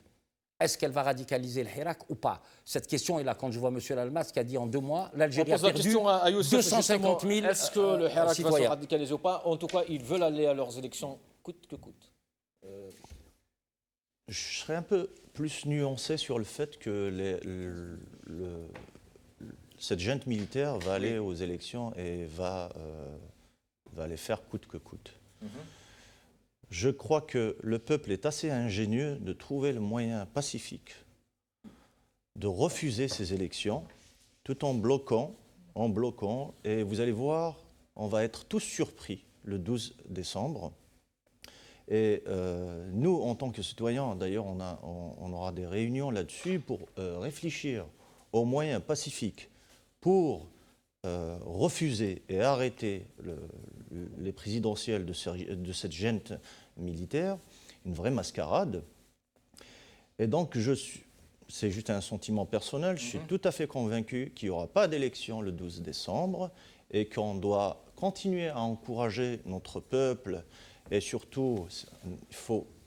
Est-ce qu'elle va radicaliser le Hirak ou pas? Cette question est là quand je vois M. Lalmas qui a dit en 2 mois, l'Algérie a perdu 250 000 Est-ce que le Hirak va se radicaliser ou pas? En tout cas, ils veulent aller à leurs élections coûte que coûte. Je serais un peu plus nuancé sur le fait que cette junte militaire va aller aux élections et va les faire coûte que coûte. Je crois que le peuple est assez ingénieux de trouver le moyen pacifique de refuser ces élections tout en bloquant, et vous allez voir, on va être tous surpris le 12 décembre. Et nous, en tant que citoyens, d'ailleurs, on aura des réunions là-dessus pour réfléchir aux moyens pacifiques pour refuser et arrêter les présidentielles de cette junte militaire, une vraie mascarade. Et donc, c'est juste un sentiment personnel, je suis tout à fait convaincu qu'il n'y aura pas d'élection le 12 décembre et qu'on doit continuer à encourager notre peuple. Et surtout, il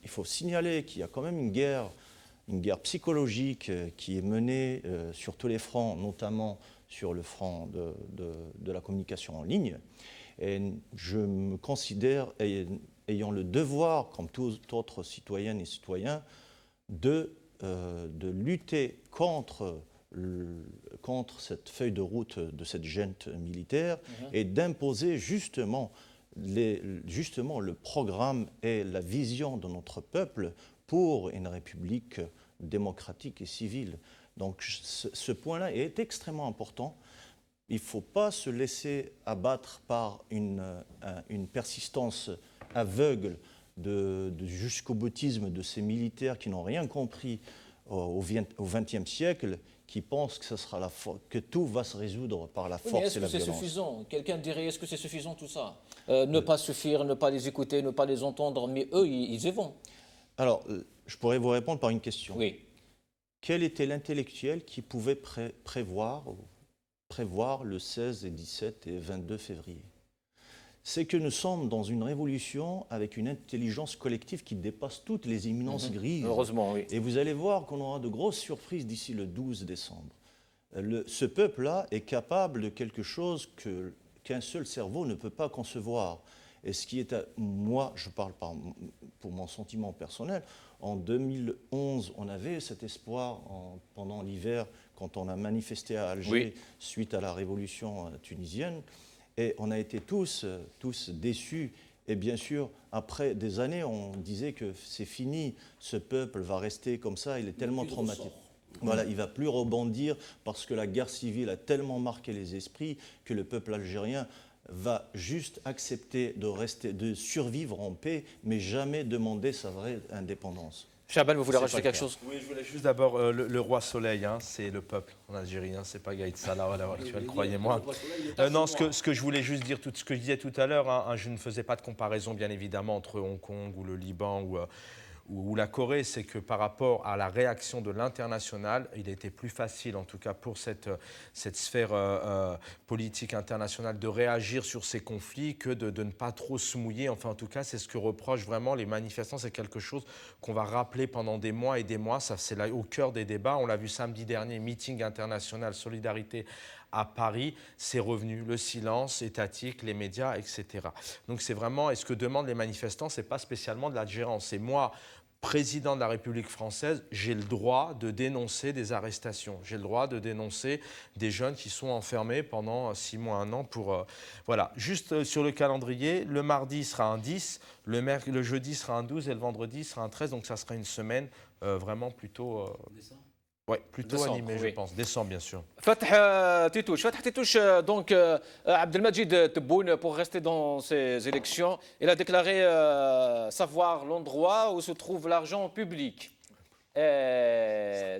faut signaler qu'il y a quand même une guerre psychologique qui est menée sur tous les fronts, notamment sur le front de la communication en ligne. Et je me considère ayant le devoir, comme tous autres citoyennes et citoyens, de lutter contre cette feuille de route de cette junte militaire et d'imposer justement le programme et la vision de notre peuple pour une république démocratique et civile. Donc ce point-là est extrêmement important. Il ne faut pas se laisser abattre par une persistance aveugle jusqu'au boutisme de ces militaires qui n'ont rien compris au XXe siècle, qui pensent que tout va se résoudre par la force et la violence. Est-ce que c'est suffisant? Quelqu'un dirait, est-ce que c'est suffisant tout ça? Ne pas suffire, ne pas les écouter, ne pas les entendre, mais eux, ils y vont. Alors, je pourrais vous répondre par une question. Oui. Quel était l'intellectuel qui pouvait prévoir le 16 et 17 et 22 février? C'est que nous sommes dans une révolution avec une intelligence collective qui dépasse toutes les éminences grises. Heureusement, oui. Et vous allez voir qu'on aura de grosses surprises d'ici le 12 décembre. Ce peuple-là est capable de quelque chose qu'un seul cerveau ne peut pas concevoir. Et ce qui est, moi, je parle pour mon sentiment personnel, en 2011, on avait cet espoir pendant l'hiver quand on a manifesté à Alger suite à la révolution tunisienne. Et on a été tous déçus. Et bien sûr, après des années, on disait que c'est fini, ce peuple va rester comme ça, il est tellement traumatisé. Voilà, il ne va plus rebondir parce que la guerre civile a tellement marqué les esprits que le peuple algérien va juste accepter de survivre en paix, mais jamais demander sa vraie indépendance. Chaban, vous voulez rajouter quelque chose? Oui, je voulais juste d'abord, le roi soleil, hein, c'est le peuple en Algérie, hein, c'est pas Gaïd Salah à l'heure actuelle, croyez-moi. Non, ce que je voulais juste dire, ce que je disais tout à l'heure, hein, je ne faisais pas de comparaison bien évidemment entre Hong Kong ou le Liban ou la Corée, c'est que par rapport à la réaction de l'international, il était plus facile, en tout cas pour cette sphère politique internationale, de réagir sur ces conflits que de ne pas trop se mouiller. Enfin, en tout cas, c'est ce que reprochent vraiment les manifestants. C'est quelque chose qu'on va rappeler pendant des mois et des mois. Ça, c'est là au cœur des débats. On l'a vu samedi dernier, meeting international, solidarité à Paris, c'est revenu, le silence étatique, les médias, etc. Donc c'est vraiment, et ce que demandent les manifestants, c'est pas spécialement de la gérance. C'est moi, président de la République française, j'ai le droit de dénoncer des arrestations. J'ai le droit de dénoncer des jeunes qui sont enfermés pendant 6 mois, 1 an pour... voilà. Juste sur le calendrier, le mardi sera un 10, le jeudi sera un 12 et le vendredi sera un 13. Donc ça sera une semaine vraiment plutôt... Oui, plutôt décembre, animé, je pense. Décembre, bien sûr. Fatah Titouche, donc Abdelmajid Tebboune, pour rester dans ces élections, il a déclaré savoir l'endroit où se trouve l'argent public. Je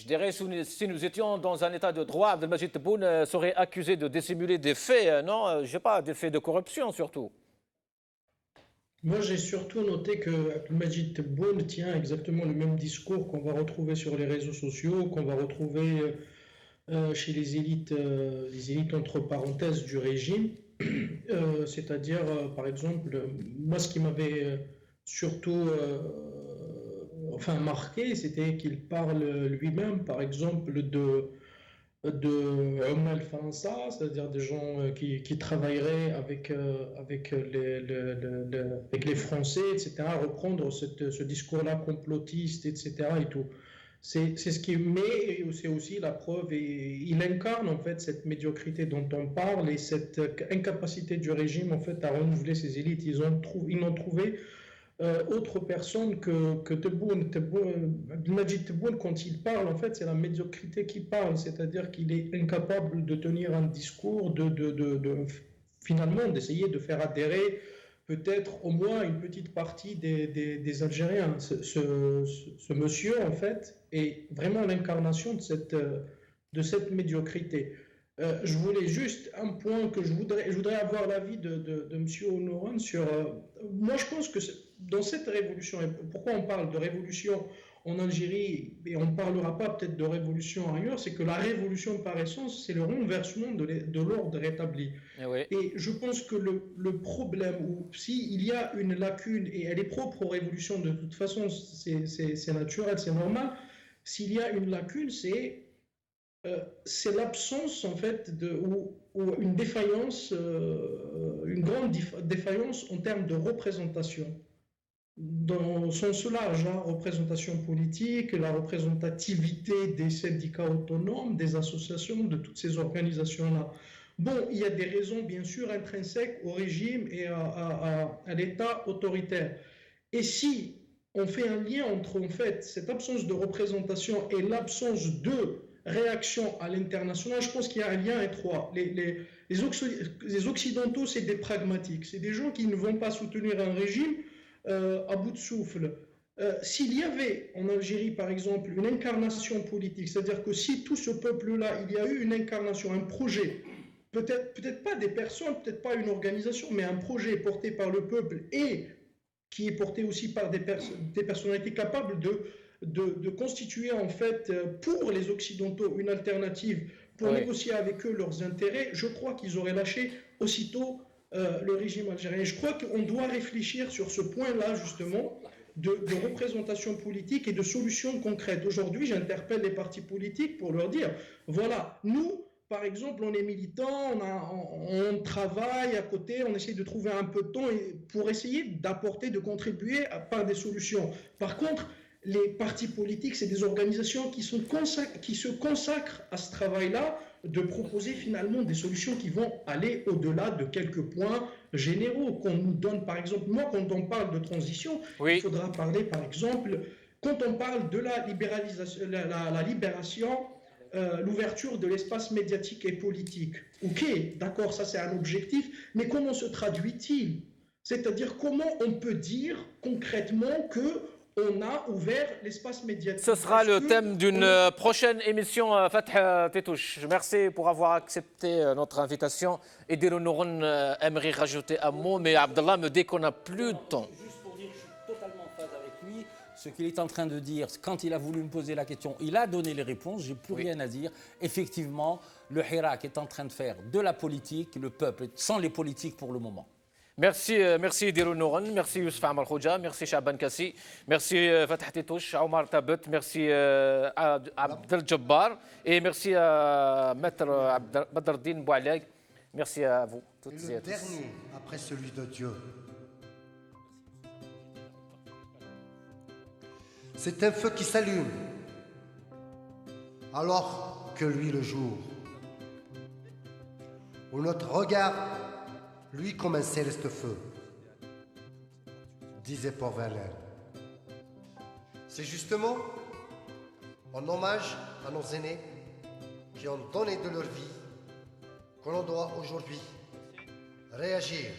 dirais, si nous étions dans un état de droit, Abdelmajid Tebboune serait accusé de dissimuler des faits, non? Je ne sais pas, des faits de corruption surtout. Moi, j'ai surtout noté que Abdelmajid Tebboune tient exactement le même discours qu'on va retrouver sur les réseaux sociaux, qu'on va retrouver chez les élites entre parenthèses du régime. C'est-à-dire, par exemple, moi, ce qui m'avait surtout marqué, c'était qu'il parle lui-même, par exemple, de Ummal Faransa, c'est-à-dire des gens qui travailleraient avec les Français, etc., reprendre ce discours-là complotiste, etc. et tout. C'est ce qui met, c'est aussi la preuve, et il incarne en fait cette médiocrité dont on parle et cette incapacité du régime en fait à renouveler ses élites. Ils n'ont trouvé autre personne que Tebboune. Abdelmajid Tebboune, quand il parle, en fait, c'est la médiocrité qui parle, c'est-à-dire qu'il est incapable de tenir un discours, finalement, d'essayer de faire adhérer peut-être au moins une petite partie des Algériens. Ce monsieur, en fait, est vraiment l'incarnation de cette médiocrité. Je voulais juste un point que je voudrais avoir l'avis de M. Honoran sur... moi, je pense que dans cette révolution, et pourquoi on parle de révolution en Algérie et on ne parlera pas peut-être de révolution ailleurs, c'est que la révolution par essence, c'est le renversement de l'ordre établi. Et je pense que le problème, ou s'il y a une lacune, et elle est propre aux révolutions de toute façon, c'est naturel, c'est normal, s'il y a une lacune, c'est l'absence en fait ou une défaillance, une grande défaillance en termes de représentation. Dans le sens large, la représentation politique, la représentativité des syndicats autonomes, des associations, de toutes ces organisations-là. Bon, il y a des raisons bien sûr intrinsèques au régime et à l'État autoritaire. Et si on fait un lien entre en fait cette absence de représentation et l'absence de réaction à l'international, je pense qu'il y a un lien étroit. Les Occidentaux, c'est des pragmatiques, c'est des gens qui ne vont pas soutenir un régime à bout de souffle. S'il y avait en Algérie, par exemple, une incarnation politique, c'est-à-dire que si tout ce peuple-là, il y a eu une incarnation, un projet, peut-être pas des personnes, peut-être pas une organisation, mais un projet porté par le peuple et qui est porté aussi par des personnalités capables de constituer en fait pour les Occidentaux une alternative pour négocier avec eux leurs intérêts, je crois qu'ils auraient lâché aussitôt le régime algérien. Je crois qu'on doit réfléchir sur ce point-là justement de représentation politique et de solutions concrètes. Aujourd'hui, j'interpelle les partis politiques pour leur dire, voilà, nous, par exemple, on est militants, on travaille à côté, on essaie de trouver un peu de temps pour essayer d'apporter, de contribuer par des solutions. Par contre, les partis politiques, c'est des organisations qui se consacrent à ce travail-là, de proposer finalement des solutions qui vont aller au-delà de quelques points généraux qu'on nous donne. Par exemple, moi, quand on parle de transition, il faudra parler, par exemple, quand on parle de la libération, l'ouverture de l'espace médiatique et politique. Ok, d'accord, ça c'est un objectif, mais comment se traduit-il? C'est-à-dire comment on peut dire concrètement que on a ouvert l'espace médiatique. Ce sera le thème d'une prochaine émission, Fatah Tétouche. Merci pour avoir accepté notre invitation. Et Diro Nouron aimerait rajouter un mot, mais Abdallah me dit qu'on n'a plus de temps. Juste pour dire que je suis totalement en phase avec lui. Ce qu'il est en train de dire, quand il a voulu me poser la question, il a donné les réponses, j'ai plus rien à dire. Effectivement, le Hirak est en train de faire de la politique, le peuple sans les politiques pour le moment. Merci, merci Diro Nouron, merci Youssef Amar Khouja, merci Chaban Kassi, merci Fatah Tétouche, Omar Tabet, merci Abdel Jabbar et merci à Maître Badreddine Boualag. Merci à vous toutes et à tous. Le dernier après celui de Dieu. C'est un feu qui s'allume alors que lui le jour, où notre regard lui comme un céleste feu, disait Paul Verlaine. C'est justement en hommage à nos aînés qui ont donné de leur vie que l'on doit aujourd'hui réagir.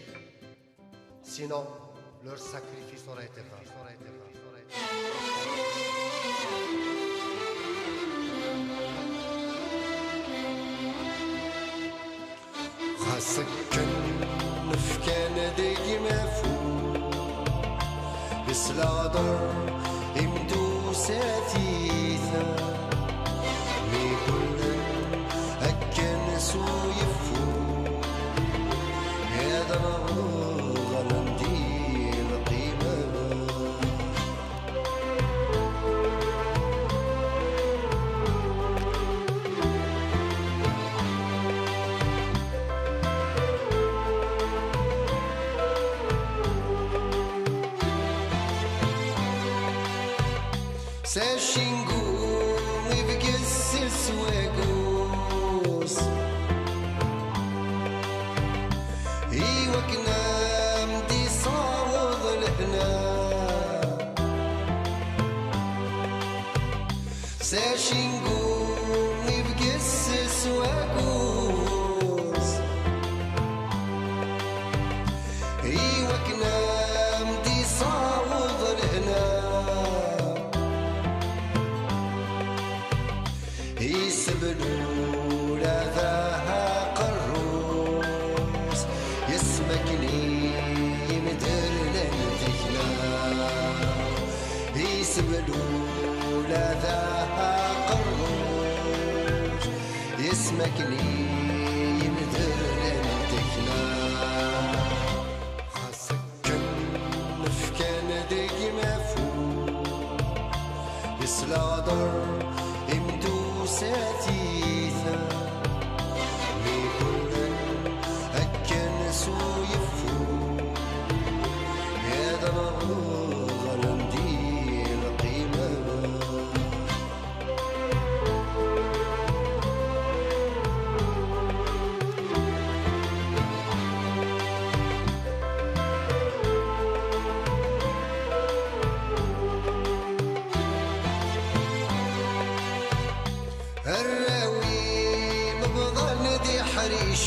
Sinon, leur sacrifice aurait été vain. كان دايما فوق بس لا ضر يمدو ساتيثا مي كل أكن سويفو هذا نغض ندير قيمة ساشينغو يبقى السواقوس ايوا كنا مدي صاوض لهنا ساشينغو يبقى السواقوس ايوا كنا مدي صاوض لهنا يسبلوا لذاها قروس يسمكني يمدر لنتكنا يسبلوا لذاها قروس يسمكني يمدر لنتكنا خاصك نفكان ديك مفهوم يسلا ضر ساتيثا مي كل أكن سويفو هذا مغض ندير قيمة الراوي مبضل دي حريش